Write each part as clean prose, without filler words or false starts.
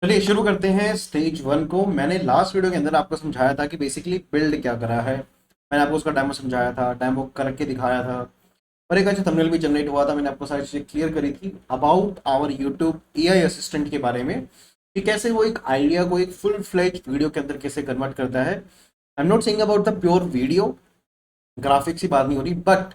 चलिए शुरू करते हैं स्टेज वन को। मैंने लास्ट वीडियो के अंदर आपको समझाया था कि बेसिकली बिल्ड क्या करा है। मैंने आपको उसका डेमो समझाया था, डेमो करके दिखाया था, और एक अच्छा थंबनेल भी जनरेट हुआ था। मैंने आपको सारी चीज़ें क्लियर करी थी about our YouTube AI assistant के बारे में कि कैसे वो एक आइडिया को एक फुल फ्लेज वीडियो के अंदर कैसे कन्वर्ट करता है। I am not saying about the pure video, graphics की बात नहीं हो रही, बट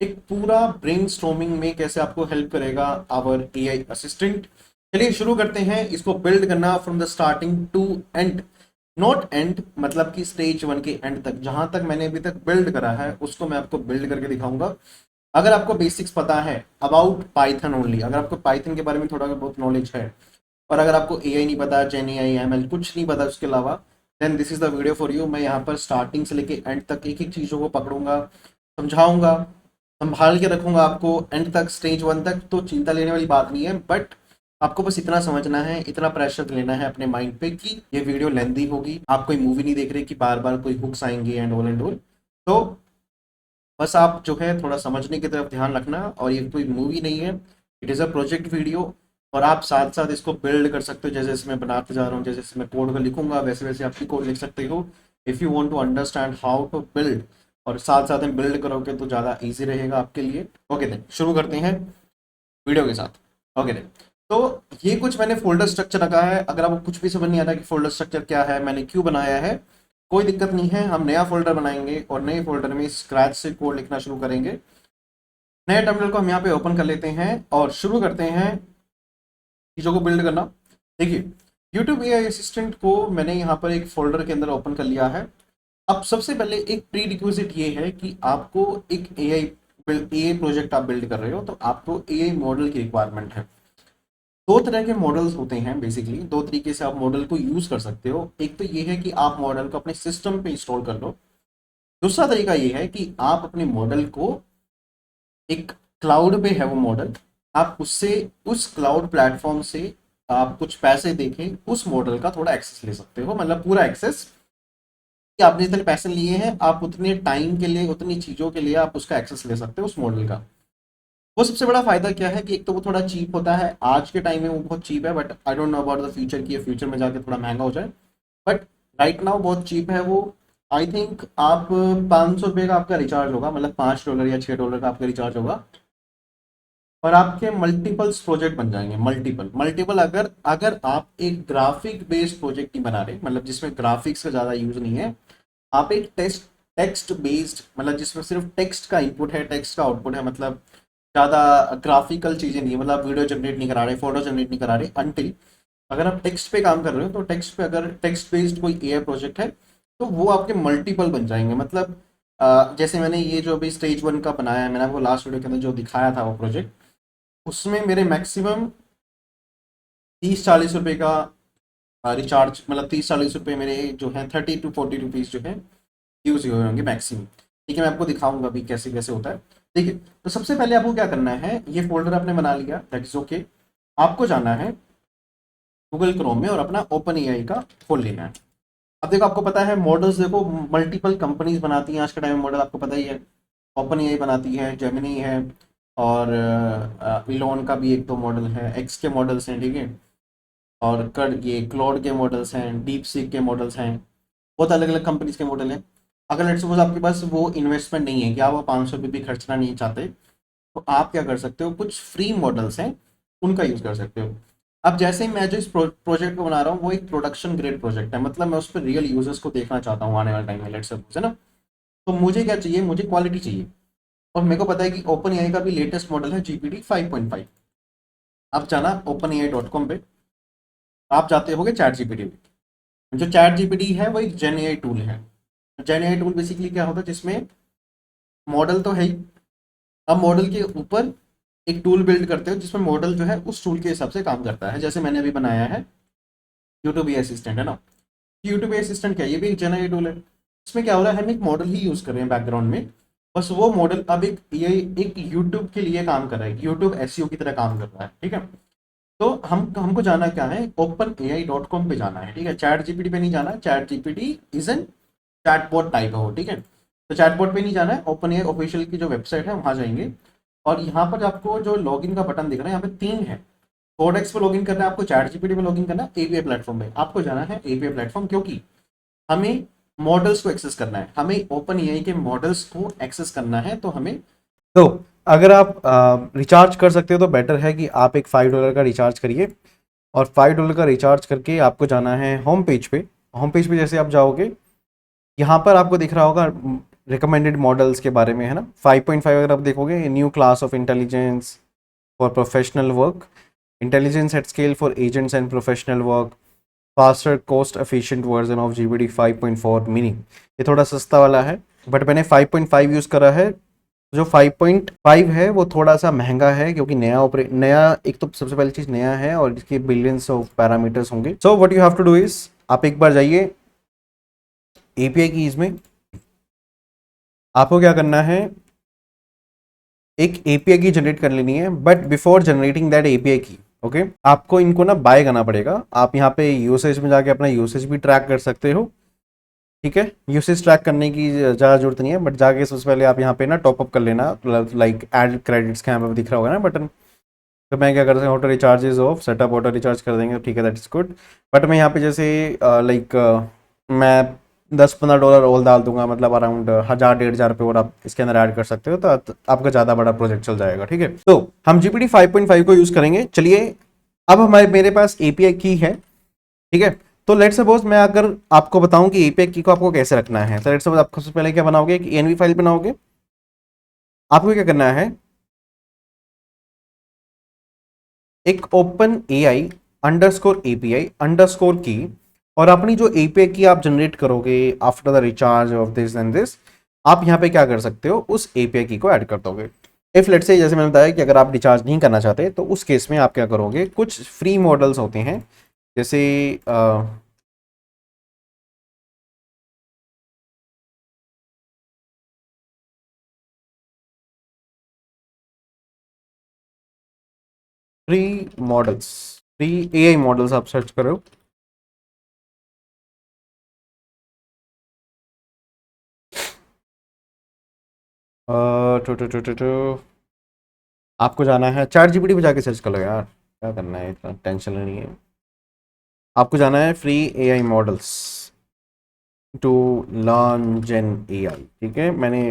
एक पूरा ब्रेनस्टॉर्मिंग में कैसे आपको हेल्प करेगा आवर एआई असिस्टेंट। चलिए शुरू करते हैं इसको बिल्ड करना from the starting to end. Not end मतलब कि स्टेज वन के एंड तक, जहां तक मैंने अभी तक बिल्ड करा है उसको मैं आपको बिल्ड करके दिखाऊंगा। अगर आपको बेसिक्स पता है अबाउट पाइथन ओनली, अगर आपको पाइथन के बारे में थोड़ा बहुत नॉलेज है, और अगर आपको एआई नहीं पता, जेन एआई एमएल कुछ नहीं पता उसके अलावा, then this is the video for you. मैं यहाँ पर स्टार्टिंग से लेके एंड तक एक एक चीज़ों को पकड़ूंगा, समझाऊंगा, संभाल के रखूंगा आपको एंड तक, स्टेज वन तक। तो चिंता लेने वाली बात नहीं है, बट आपको बस इतना समझना है, इतना प्रेशर लेना है अपने माइंड पे कि ये वीडियो लेंदी होगी। आप कोई मूवी नहीं देख रहे कि बार बार कोई हुक्स आएंगे एंड ऑल। तो बस आप जो है थोड़ा समझने की तरफ ध्यान रखना, और ये कोई मूवी नहीं है, it is a project video. और आप साथ साथ इसको बिल्ड कर सकते हो, जैसे जैसे मैं बनाते जा रहा हूँ, जैसे जैसे मैं कोड को लिखूंगा वैसे वैसे आप भी कोड लिख सकते हो, if you want to understand how to build. और साथ साथ में बिल्ड करोगे तो ज़्यादा ईजी रहेगा आपके लिए। ओके देन शुरू करते हैं वीडियो के साथ। ओके देन, तो ये कुछ मैंने फोल्डर स्ट्रक्चर रखा है। अगर आपको कुछ भी समझ नहीं आता कि फोल्डर स्ट्रक्चर क्या है, मैंने क्यों बनाया है, कोई दिक्कत नहीं है। हम नया फोल्डर बनाएंगे और नए फोल्डर में स्क्रैच से कोड लिखना शुरू करेंगे। नए टर्मिनल को हम यहाँ पे ओपन कर लेते हैं और शुरू करते हैं चीज़ों को बिल्ड करना। देखिए, यूट्यूब एआई असिस्टेंट को मैंने यहाँ पर एक फोल्डर के अंदर ओपन कर लिया है। अब सबसे पहले एक प्री रिक्विजिट ये है कि आपको एक एआई प्रोजेक्ट आप बिल्ड कर रहे हो, तो आपको एआई मॉडल की रिक्वायरमेंट है। दो तरह के मॉडल्स होते हैं, बेसिकली दो तरीके से आप मॉडल को यूज कर सकते हो। एक तो ये है कि आप मॉडल को अपने सिस्टम पे इंस्टॉल कर लो। दूसरा तरीका ये है कि आप अपने मॉडल को एक क्लाउड पे है वो मॉडल, आप उससे, उस क्लाउड प्लेटफॉर्म से आप कुछ पैसे देके उस मॉडल का थोड़ा एक्सेस ले सकते हो, मतलब पूरा एक्सेस कि आपने जितने पैसे लिए हैं आप उतने टाइम के लिए, उतनी चीज़ों के लिए आप उसका एक्सेस ले सकते हो उस मॉडल का। वो सबसे बड़ा फायदा क्या है कि एक तो वो थोड़ा चीप होता है, आज के टाइम में वो बहुत चीप है, but I don't know about the future की ये फ्यूचर में जाके थोड़ा महंगा हो जाए, बट राइट नाउ बहुत चीप है वो। आई थिंक आप 500 रुपये का आपका रिचार्ज होगा, मतलब $5 या $6 का आपका रिचार्ज होगा, और आपके मल्टीपल्स प्रोजेक्ट बन जाएंगे। मल्टीपल मल्टीपल, अगर अगर आप एक ग्राफिक बेस्ड प्रोजेक्ट नहीं बना रहे, मतलब जिसमें ग्राफिक्स का ज़्यादा यूज नहीं है, आप एक टेक्स्ट बेस्ड, मतलब जिसमें सिर्फ टेक्स्ट का इनपुट है, टेक्स्ट का आउटपुट है, मतलब ज़्यादा ग्राफिकल चीज़ें नहीं है, मतलब आप वीडियो जनरेट नहीं करा रहे, फोटो जनरेट नहीं करा रहे अनटिल, अगर आप टेक्स्ट पे काम कर रहे हो तो टेक्स्ट पे, अगर टेक्स्ट बेस्ड कोई एआई प्रोजेक्ट है तो वो आपके मल्टीपल बन जाएंगे। मतलब जैसे मैंने ये जो अभी स्टेज वन का बनाया है, मैंने आपको लास्ट वीडियो के अंदर जो दिखाया था वो प्रोजेक्ट, उसमें मेरे मैक्सिमम 30-40 रुपए का रिचार्ज, मतलब 30-40 रुपए मेरे जो है 30 to 40 रुपीज़ जो है यूज हुए होंगे मैक्सिमम। ठीक है, मैं आपको दिखाऊंगा अभी कैसे कैसे होता है। देखिए, तो सबसे पहले आपको क्या करना है, ये फोल्डर आपने बना लिया, दैट इज ओके। आपको जाना है गूगल क्रोम में और अपना ओपन एआई का खोल लेना है। अब देखो, आपको पता है मॉडल्स, देखो मल्टीपल कंपनीज बनाती हैं आज के टाइम में मॉडल, आपको पता ही है। ओपन एआई बनाती है, जेमिनी है, और इलॉन का भी एक दो मॉडल है, एक्स के मॉडल्स हैं, ठीक है, और कर ये क्लॉड के मॉडल्स हैं, डीप सीक के मॉडल्स हैं, बहुत अलग अलग कंपनीज के मॉडल हैं। अगर लेट्स सपोज आपके पास वो इन्वेस्टमेंट नहीं है कि आप वो 500 रुपये भी खर्चना नहीं चाहते, तो आप क्या कर सकते हो, कुछ फ्री मॉडल्स हैं उनका यूज़ कर सकते हो। अब जैसे मैं जो इस प्रोजेक्ट को बना रहा हूँ वो एक प्रोडक्शन ग्रेड प्रोजेक्ट है, मतलब मैं उस पर रियल यूजर्स को देखना चाहता हूँ आने वाले टाइम में, लेट्स सपोज, है ना। तो मुझे क्या चाहिए, मुझे क्वालिटी चाहिए, और मेरे को पता है कि ओपन एआई का भी लेटेस्ट मॉडल है GPT 5.5। आप जाना openai.com पे, आप जाते होगे चैट जीपीटी पे। जो चैट जीपीटी है वो एक जेन एआई टूल है। जेन एआई टूल बेसिकली क्या होता है, जिसमें मॉडल तो है ही, अब मॉडल के ऊपर एक टूल बिल्ड करते हो जिसमें मॉडल जो है उस टूल के हिसाब से काम करता है। जैसे मैंने अभी बनाया है यूट्यूब ए असिस्टेंट, है ना। यूट्यूब ए असिस्टेंट क्या है, ये भी एक जेनरेट टूल है। इसमें क्या हो रहा है, हम एक मॉडल ही यूज कर रहे हैं बैकग्राउंड में, बस वो मॉडल अब एक ये एक यूट्यूब के लिए काम कर रहा है, यूट्यूब एसईओ की तरह काम कर रहा है, ठीक है। तो हमको जाना क्या है, openai.com पे जाना है, ठीक है। चैट जीपीटी पे नहीं जाना, chat GPT is an chatbot type हो, ठीक है। तो चैटबॉट पे नहीं जाना है, ओपन एआई ऑफिशियल की जो वेबसाइट है वहां जाएंगे, और यहाँ पर आपको जो लॉगिन का बटन दिख रहा है, यहाँ पे तीन है। कोडेक्स पे लॉगिन करना है आपको, चैट जीपीटी में लॉगिन करना है, एपीआई प्लेटफॉर्म में आपको जाना है, एपीआई प्लेटफॉर्म, क्योंकि हमें मॉडल्स को एक्सेस करना है, हमें ओपन एआई के मॉडल्स को एक्सेस करना है, तो हमें, तो अगर आप रिचार्ज कर सकते हो तो बेटर है कि आप एक $5 का रिचार्ज करिए, और $5 का रिचार्ज करके आपको जाना है होम पेज पे। होम पेज पे जैसे आप जाओगे, यहाँ पर आपको दिख रहा होगा रिकमेंडेड मॉडल्स के बारे में, है ना। 5.5 अगर आप देखोगे, new class of intelligence for professional work, intelligence at scale for agents and professional work, faster cost efficient version of GPT 5.4 mini. ये थोड़ा सस्ता वाला है, बट मैंने 5.5 यूज़ करा है। जो 5.5 है वो थोड़ा सा महंगा है, क्योंकि नया, एक तो सबसे पहली चीज़ नया है, और इसके बिलियंस ऑफ पैरामीटर्स होंगे। So what you have to do is, आप एक बार जाइए एपीआई कीज में, आपको क्या करना है, एक एपीआई की जनरेट कर लेनी है, but before generating that API की, ओके, आपको इनको ना बाय करना पड़ेगा। आप यहाँ पे यूसेज में जाके अपना यूसेज भी ट्रैक कर सकते हो, ठीक है। यूसेज ट्रैक करने की ज़्यादा जरूरत नहीं है, बट जाके सबसे पहले आप यहाँ पे ना टॉपअप कर लेना, लाइक एड क्रेडिट्स का यहाँ पे दिख रहा होगा ना बटन। तो मैं क्या कर सकता हूँ, auto recharges off, setup auto recharge कर देंगे, ठीक है, दैट इज गुड। बट मैं यहाँ पे जैसे लाइक मैं $10-15 और डाल दूंगा, मतलब अराउंड 1000-1500 और आप इसके अंदर ऐड कर सकते हो, तो आपका ज़्यादा बड़ा प्रोजेक्ट चल जाएगा, ठीक है। तो हम जीपीटी 5.5 को यूज़ करेंगे। चलिए, अब हमारे मेरे पास एपीआई की है, ठीक है। तो लेट्स सपोज मैं अगर आपको बताऊं कि एपीआई की को आपको कैसे रखना है, तो लेट्स सपोज आप सबसे पहले क्या बनाओगे, एक एनवी फाइल बनाओगे। आपको क्या करना है, एक open AI underscore API underscore की, और अपनी जो एपीआई की आप जनरेट करोगे after the recharge of this and this, आप यहाँ पे क्या कर सकते हो, उस एपीआई की को ऐड कर दोगे। इफ लेट्स से, जैसे मैंने बताया कि अगर आप रिचार्ज नहीं करना चाहते, तो उस केस में आप क्या करोगे, कुछ फ्री मॉडल्स होते हैं, जैसे free models, free AI models आप सर्च करो। टू आपको जाना है चैट जीपीटी पे जाके सर्च कर लो यार, क्या करना है, इतना टेंशन नहीं है। आपको जाना है free AI models to learn gen AI, ठीक है। मैंने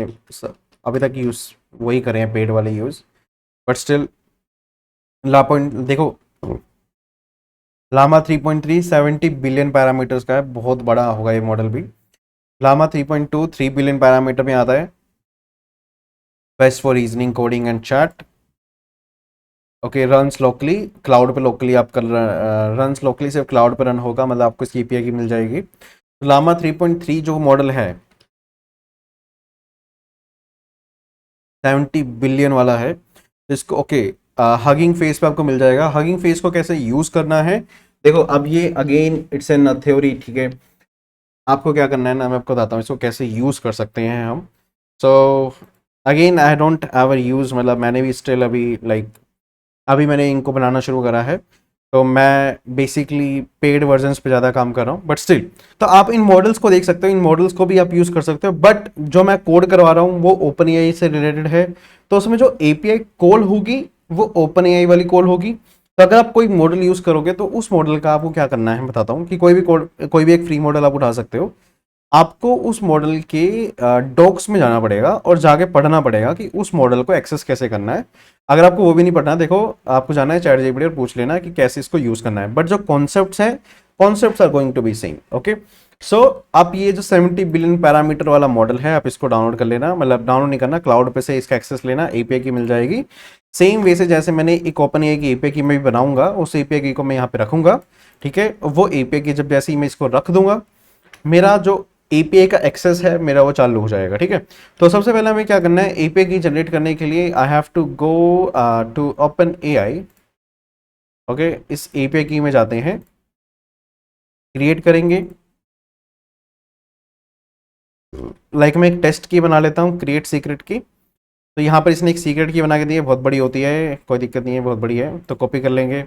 अभी तक यूज़ वही करे हैं, पेड वाले यूज़, बट स्टिल ला पॉइंट देखो, लामा 3.3 70 बिलियन पैरामीटर्स का है, बहुत बड़ा होगा ये मॉडल भी। लामा 3.2 3 बिलियन पैरामीटर में आता है, best for reasoning, coding and chat, okay. Runs locally, cloud पे लोकली आप कर, रन्स लोकली सिर्फ क्लाउड पे रन होगा, मतलब आपको इसकी एपीआई की मिल जाएगी। लामा 3.3 जो मॉडल है 70 बिलियन वाला है, इसको ओके, हगिंग फेस पे आपको मिल जाएगा। हगिंग फेस को कैसे यूज करना है, देखो, अब ये अगेन इट्स एन थ्योरी, ठीक है। आपको क्या करना है ना, मैं आपको बताता हूँ इसको कैसे यूज कर सकते हैं हम। So again I don't ever use, मतलब मैंने भी स्टिल अभी लाइक अभी मैंने इनको बनाना शुरू करा है, तो मैं बेसिकली पेड वर्जन्स पे ज़्यादा काम कर रहा हूँ, बट स्टिल, तो आप इन मॉडल्स को देख सकते हो, इन मॉडल्स को भी आप यूज़ कर सकते हो, बट जो मैं कोड करवा रहा हूँ वो ओपन एआई से रिलेटेड है, तो उसमें जो एपीआई कॉल होगी वो ओपन एआई वाली कॉल होगी। तो अगर आप कोई मॉडल यूज़ करोगे, तो उस मॉडल का आपको क्या करना है बताता हूँ, कि कोई भी कोड, कोई भी एक फ्री मॉडल आप उठा सकते हो। आपको उस मॉडल के डॉक्स में जाना पड़ेगा और जाके पढ़ना पड़ेगा कि उस मॉडल को एक्सेस कैसे करना है। अगर आपको वो भी नहीं पढ़ना, देखो, आपको जाना है चैट जीपीटी और पूछ लेना कि कैसे इसको यूज करना है, बट जो कॉन्सेप्ट्स हैं, concepts are going to be same, okay. So आप ये जो 70 बिलियन पैरामीटर वाला मॉडल है, आप इसको डाउनलोड कर लेना, मतलब डाउनलोड नहीं करना, क्लाउड पे से इसका एक्सेस लेना, एपीआई की मिल जाएगी। सेम वे से जैसे मैंने एक ओपन एआई की एपीआई की मैं भी बनाऊंगा, उस एपीआई की को मैं यहाँ पे रखूंगा, ठीक है। वो एपीआई की जब जैसे ही मैं इसको रख दूंगा, मेरा जो एपीआई का एक्सेस है मेरा वो चालू हो जाएगा, ठीक है। तो सबसे पहले हमें क्या करना है, एपीआई की जनरेट करने के लिए I have to go to OpenAI, okay. इस एपीआई की में जाते हैं, क्रिएट करेंगे, लाइक मैं एक टेस्ट की बना लेता हूँ, क्रिएट सीक्रेट की। तो यहाँ पर इसने एक सीक्रेट की बना के दी है, बहुत बड़ी होती है, कोई दिक्कत नहीं है, बहुत बड़ी है। तो कॉपी कर लेंगे,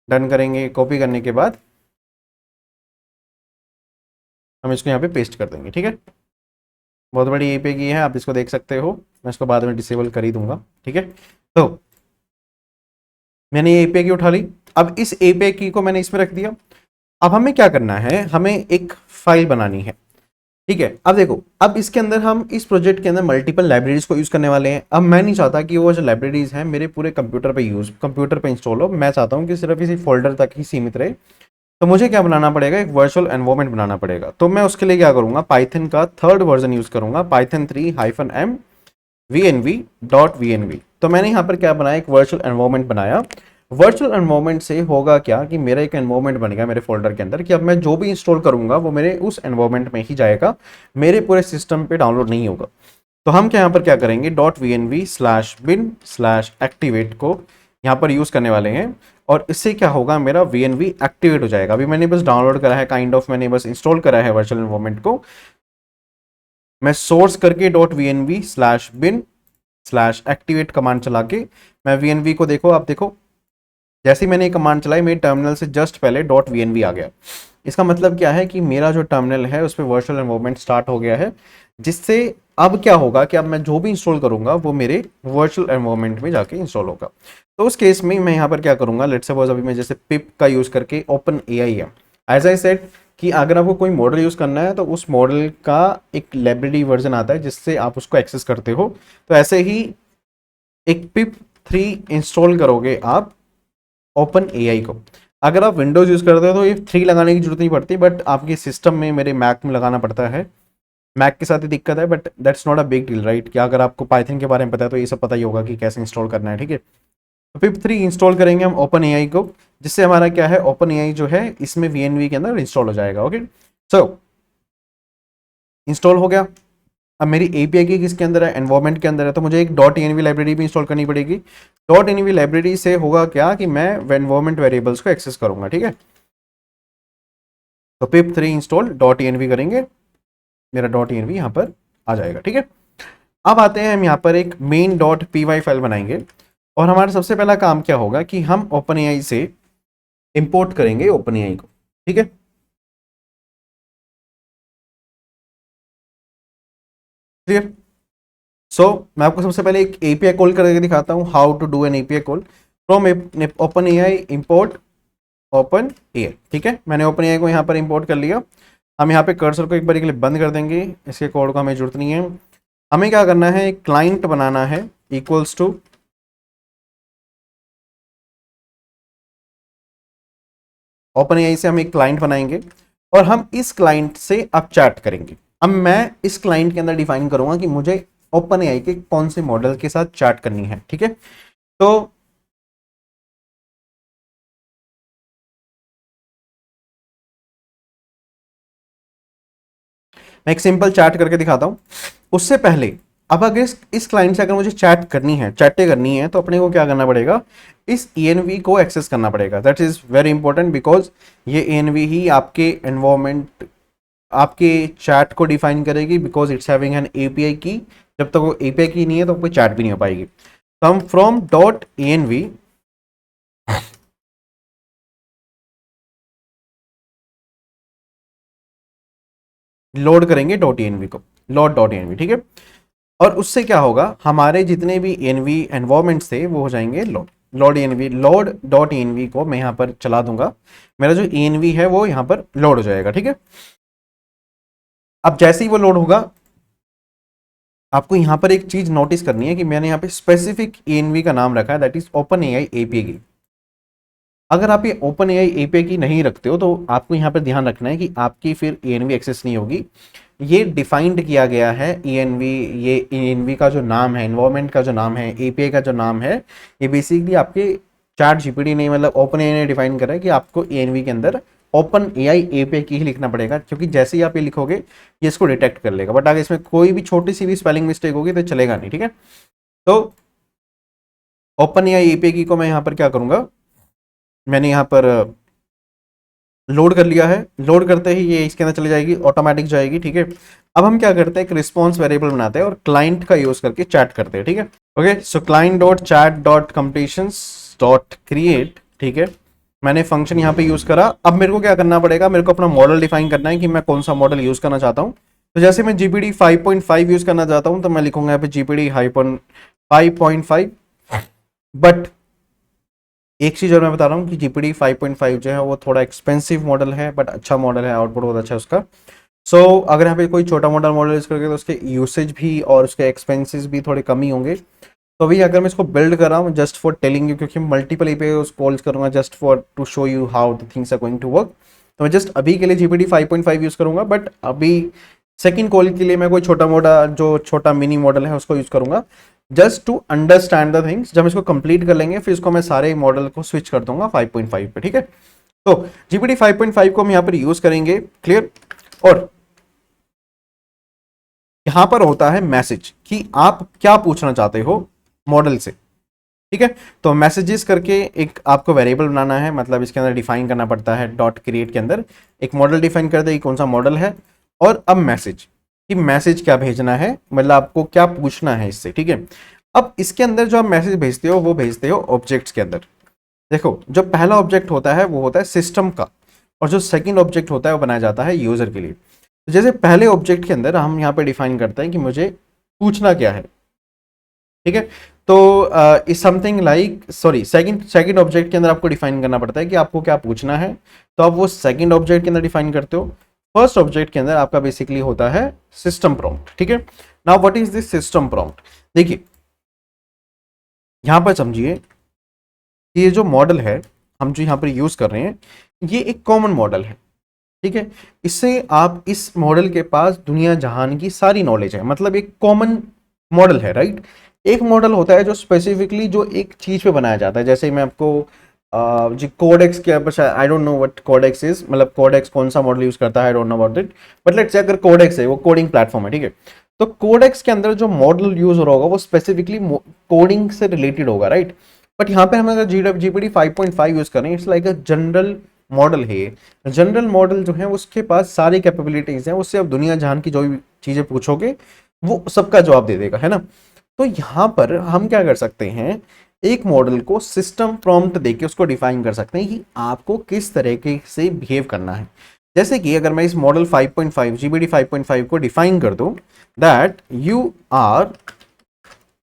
डन करेंगे, कॉपी करने के बाद हम इसको यहाँ पे पेस्ट कर देंगे, ठीक है। बहुत बड़ी एपीआई की है, आप इसको देख सकते हो, मैं इसको बाद में डिसेबल कर ही दूंगा, ठीक है। तो मैंने ये एपीआई की उठा ली, अब इस एपीआई की को मैंने इसमें रख दिया। अब हमें क्या करना है, हमें एक फाइल बनानी है, ठीक है। अब देखो, अब इसके अंदर हम इस प्रोजेक्ट के अंदर मल्टीपल लाइब्रेरीज को यूज करने वाले हैं। अब मैं नहीं चाहता कि वो जो लाइब्रेरीज हैं मेरे पूरे कंप्यूटर पे इंस्टॉल हो, मैं चाहता हूँ कि सिर्फ इसी फोल्डर तक ही सीमित रहे। तो मुझे क्या बनाना पड़ेगा, एक वर्चुअल एनवायरनमेंट बनाना पड़ेगा। तो मैं उसके लिए क्या करूंगा, पाइथन का 3rd वर्जन यूज करूंगा, पाइथन 3-m vnv.vnv। तो मैंने यहाँ पर क्या बनाया, एक वर्चुअल एनवायरनमेंट बनाया। वर्चुअल एनवायरनमेंट से होगा क्या कि मेरा एक एनवायरनमेंट बन गया मेरे फोल्डर के अंदर, कि अब मैं जो भी इंस्टॉल करूंगा वो मेरे उस एनवायरनमेंट में ही जाएगा, मेरे पूरे सिस्टम पे डाउनलोड नहीं होगा। तो हम क्या यहाँ पर क्या करेंगे, .vnv/bin/activate को यहाँ पर यूज करने वाले हैं, और इससे क्या होगा, मेरा vnv एक्टिवेट हो जाएगा। अभी मैंने बस डाउनलोड करा है, मैंने बस इंस्टॉल करा है वर्चुअल एनवायरनमेंट को। मैं सोर्स करके .vnv/bin/activate कमांड चला के मैं vnv को, देखो आप देखो, जैसे ही मैंने ये कमांड चलाई मेरे टर्मिनल से जस्ट पहले .vnv आ गया। इसका मतलब क्या है कि मेरा जो टर्मिनल है उस पर वर्चुअल एनवायरनमेंट स्टार्ट हो गया है, जिससे अब क्या होगा कि अब मैं जो भी इंस्टॉल करूंगा वो मेरे वर्चुअल एनवायरनमेंट में जाके इंस्टॉल होगा। तो उस केस में मैं यहाँ पर क्या करूंगा, लेट्स सपोज अभी मैं जैसे पिप का यूज करके ओपन एआई है, एज आई सेड कि अगर आपको कोई मॉडल यूज करना है तो उस मॉडल का एक लाइब्रेरी वर्जन आता है जिससे आप उसको एक्सेस करते हो। तो ऐसे ही एक पिप 3 इंस्टॉल करोगे आप ओपन एआई को। अगर आप विंडोज यूज करते हो तो ये 3 लगाने की जरूरत नहीं पड़ती, बट आपके सिस्टम में, मेरे मैक में लगाना पड़ता है। मैक के साथ ही दिक्कत है, but that's not a big deal, right. कि अगर आपको पाइथन के बारे में पता है तो ये सब पता ही होगा कि कैसे इंस्टॉल करना है, ठीक है। तो पिप 3 इंस्टॉल करेंगे हम ओपन एआई को, जिससे हमारा क्या है, ओपन एआई जो है इसमें वीएनवी के अंदर इंस्टॉल हो जाएगा। ओके, सो इंस्टॉल हो गया। अब मेरी एपीआई की किसके अंदर है, एनवायरनमेंट के अंदर है, तो मुझे एक .env लाइब्रेरी भी इंस्टॉल करनी पड़ेगी। .env लाइब्रेरी से होगा क्या कि मैं एनवायरनमेंट वेरिएबल्स को एक्सेस करूंगा, ठीक है। तो पिप 3 इंस्टॉल .env करेंगे, मेरा .env यहाँ पर आ जाएगा, ठीक है। अब आते हैं हम यहाँ पर एक main.py फाइल बनाएंगे, और हमारा सबसे पहला काम क्या होगा कि हम OpenAI से इंपोर्ट करेंगे OpenAI को, ठीक है। क्लियर। सो मैं आपको सबसे पहले एक एपीआई कॉल करके दिखाता हूँ, how to do an API call from OpenAI import OpenAI, ठीक है। मैंने OpenAI को यहाँ पर इंपोर्ट कर लिया। हम यहाँ पे कर्सर को एक बार के लिए बंद कर देंगे, इसके कोड को हमें जरूरत नहीं है। हमें क्या करना है, एक क्लाइंट बनाना है इक्वल्स टू OpenAI से हम एक क्लाइंट बनाएंगे, और हम इस क्लाइंट से अब चैट करेंगे। अब मैं इस क्लाइंट के अंदर डिफाइन करूंगा कि मुझे OpenAI के कौन से मॉडल के साथ चैट करनी है, ठीक है। तो मैं एक सिंपल चैट करके दिखाता हूं। उससे पहले, अब अगर इस क्लाइंट से अगर मुझे चैटें करनी है तो अपने को क्या करना पड़ेगा, इस ENV को एक्सेस करना पड़ेगा। That is very important, because ये ENV ही आपके एनवायरमेंट, आपके चैट को डिफाइन करेगी, because it's having an API की। जब तक वो एपीआई की नहीं है तो कोई चैट भी नहीं हो पाएगी। तो हम फ्रॉम .env लोड करेंगे .env को, लोड .env, ठीक है। और उससे क्या होगा, हमारे जितने भी env एनवायरमेंट्स थे वो हो जाएंगे लोड। लोड .env को मैं यहाँ पर चला दूंगा, मेरा जो env है वो यहाँ पर लोड हो जाएगा, ठीक है। अब जैसे ही वो लोड होगा, आपको यहाँ पर एक चीज नोटिस करनी है कि मैंने यहाँ पे स्पेसिफिक ENV का नाम रखा है, दैट इज OpenAI API की। अगर आप ये OpenAI API की नहीं रखते हो तो आपको यहाँ पर ध्यान रखना है कि आपकी फिर ENV एक्सेस नहीं होगी। ये डिफाइंड किया गया है ENV, ये ENV का जो नाम है, एनवायरमेंट का जो नाम है, API का जो नाम है, ये बेसिकली आपके चैट जीपीटी नहीं, मतलब OpenAI ने डिफाइन करा है कि आपको ENV के अंदर OpenAI API की ही लिखना पड़ेगा, क्योंकि जैसे ही आप ये लिखोगे ये इसको डिटेक्ट कर लेगा। बट अगर इसमें कोई भी छोटी सी भी स्पेलिंग मिस्टेक होगी तो चलेगा नहीं, ठीक है। तो OpenAI API की को मैं यहाँ पर क्या करूँगा, मैंने यहाँ पर लोड कर लिया है। लोड करते ही ये इसके अंदर चली जाएगी, ऑटोमेटिक जाएगी, ठीक है। अब हम क्या करते हैं, एक रिस्पॉन्स वेरिएबल बनाते हैं और क्लाइंट का यूज करके चैट करते हैं, ठीक है। Okay, so client dot chat dot completions dot create, ठीक है। मैंने फंक्शन यहाँ पे यूज करा। अब मेरे को क्या करना पड़ेगा, मेरे को अपना मॉडल डिफाइन करना है कि मैं कौन सा मॉडल यूज करना चाहता हूँ। तो जैसे मैं जीपीडी 5.5 यूज करना चाहता हूँ तो मैं लिखूंगा यहाँ पे जीपीडी 5.5, बट एक चीज़ और मैं बता रहा हूँ कि जीपीटी 5.5 जो है वो थोड़ा एक्सपेंसिव मॉडल है, बट अच्छा मॉडल है, आउटपुट बहुत अच्छा है उसका। सो अगर यहाँ पे कोई छोटा मोटा मॉडल यूज़ करके तो उसके यूसेज भी और उसके एक्सपेंसेस भी थोड़े कम ही होंगे। तो अभी अगर मैं इसको बिल्ड कर रहा हूँ जस्ट फॉर टेलिंग यू, क्योंकि मल्टीपल एपीआई कॉल्स करूँगा just for to show you how the things are going to work, तो मैं जस्ट अभी के लिए जीपीटी 5.5 यूज़ करूँगा। बट अभी सेकंड कॉल के लिए मैं कोई छोटा मोटा जो छोटा मिनी मॉडल है उसको यूज़ करूँगा, just to understand the things. जब हम इसको कंप्लीट कर लेंगे फिर इसको मैं सारे मॉडल को स्विच कर दूंगा 5.5 पे, ठीक है। तो जीपीटी 5.5 को हम यहाँ पर यूज़ करेंगे, क्लियर। और यहां पर होता है मैसेज कि आप क्या पूछना चाहते हो मॉडल से, ठीक है। तो मैसेजेस करके एक आपको वेरिएबल बनाना है, मतलब इसके अंदर डिफाइन करना पड़ता है डॉट क्रिएट के अंदर एक मॉडल डिफाइन कर दे कि कौन सा मॉडल है। और अब मैसेज कि मैसेज क्या भेजना है, मतलब आपको क्या पूछना है इससे, ठीक है। अब इसके अंदर जो आप मैसेज भेजते हो वो भेजते हो ऑब्जेक्ट्स के अंदर। देखो जो पहला ऑब्जेक्ट होता है वो होता है सिस्टम का, और जो सेकंड ऑब्जेक्ट होता है वो बनाया जाता है यूजर के लिए। तो जैसे पहले ऑब्जेक्ट के अंदर हम यहाँ पे डिफाइन करते हैं कि मुझे पूछना क्या है, ठीक है। तो is something like sorry second second object के अंदर आपको डिफाइन करना पड़ता है कि आपको क्या पूछना है, तो आप वो सेकंड ऑब्जेक्ट के अंदर डिफाइन करते हो। फर्स्ट ऑब्जेक्ट के अंदर आपका बेसिकली होता है सिस्टम प्रॉम्प्ट, ठीक है। Now what is this system prompt, देखिए यहां पर समझिए कि ये जो मॉडल है हम जो यहाँ पर यूज कर रहे हैं ये एक कॉमन मॉडल है, ठीक है। इससे आप इस मॉडल के पास दुनिया जहान की सारी नॉलेज है, मतलब एक कॉमन मॉडल है, राइट। एक मॉडल होता है जो स्पेसिफिकली जो एक चीज पे बनाया जाता है, जैसे मैं आपको जी कोडेक्स के ऊपर, I don't know what Codex is, मतलब कोडेक्स कौन सा मॉडल यूज करता है, I don't know about it. But let's say अगर कोडेक्स है वो कोडिंग प्लेटफॉर्म है, ठीक है। तो कोडेक्स के अंदर जो मॉडल यूज हो रहा होगा वो स्पेसिफिकली कोडिंग से रिलेटेड होगा, राइट। बट यहाँ पे हम अगर जीपीटी 5.5 यूज करें, it's like a general model है। जनरल मॉडल जो है उसके पास सारी कैपेबिलिटीज हैं, उससे आप दुनिया जहान की जो भी चीजें पूछोगे वो सबका जवाब दे देगा, है ना। तो यहाँ पर हम क्या कर सकते हैं, एक मॉडल को सिस्टम प्रॉम्प्ट देके उसको डिफाइन कर सकते हैं कि आपको किस तरीके से बिहेव करना है। जैसे कि अगर मैं इस मॉडल 5.5 जीपीटी 5.5 को डिफाइन कर दूं that you are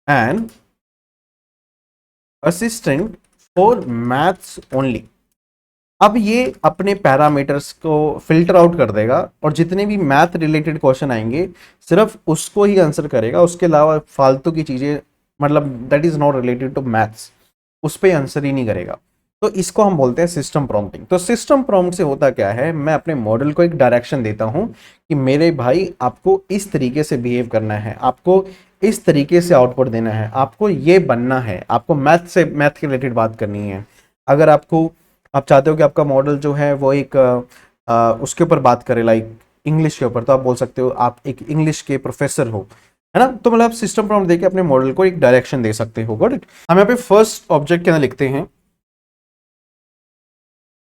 an assistant for maths only. अब ये अपने पैरामीटर्स को फिल्टर आउट कर देगा और जितने भी मैथ रिलेटेड क्वेश्चन आएंगे सिर्फ उसको ही आंसर करेगा, उसके अलावा फालतू की चीजें, मतलब that is not related to maths, उस पर आंसर ही नहीं करेगा। तो इसको हम बोलते हैं सिस्टम प्रॉम्प्टिंग। तो सिस्टम प्रॉम्प्ट से होता क्या है, मैं अपने मॉडल को एक डायरेक्शन देता हूं कि मेरे भाई आपको इस तरीके से बिहेव करना है, आपको इस तरीके से आउटपुट देना है, आपको ये बनना है, आपको मैथ से मैथ के रिलेटेड बात करनी है। अगर आपको आप चाहते हो कि आपका मॉडल जो है वो एक उसके ऊपर बात करे, लाइक इंग्लिश के ऊपर, तो आप बोल सकते हो आप एक इंग्लिश के प्रोफेसर हो, है ना। तो मतलब आप सिस्टम प्रॉम्प्ट देके अपने मॉडल को एक डायरेक्शन दे सकते हो, गॉट इट। हम यहाँ पे फर्स्ट ऑब्जेक्ट के अंदर लिखते हैं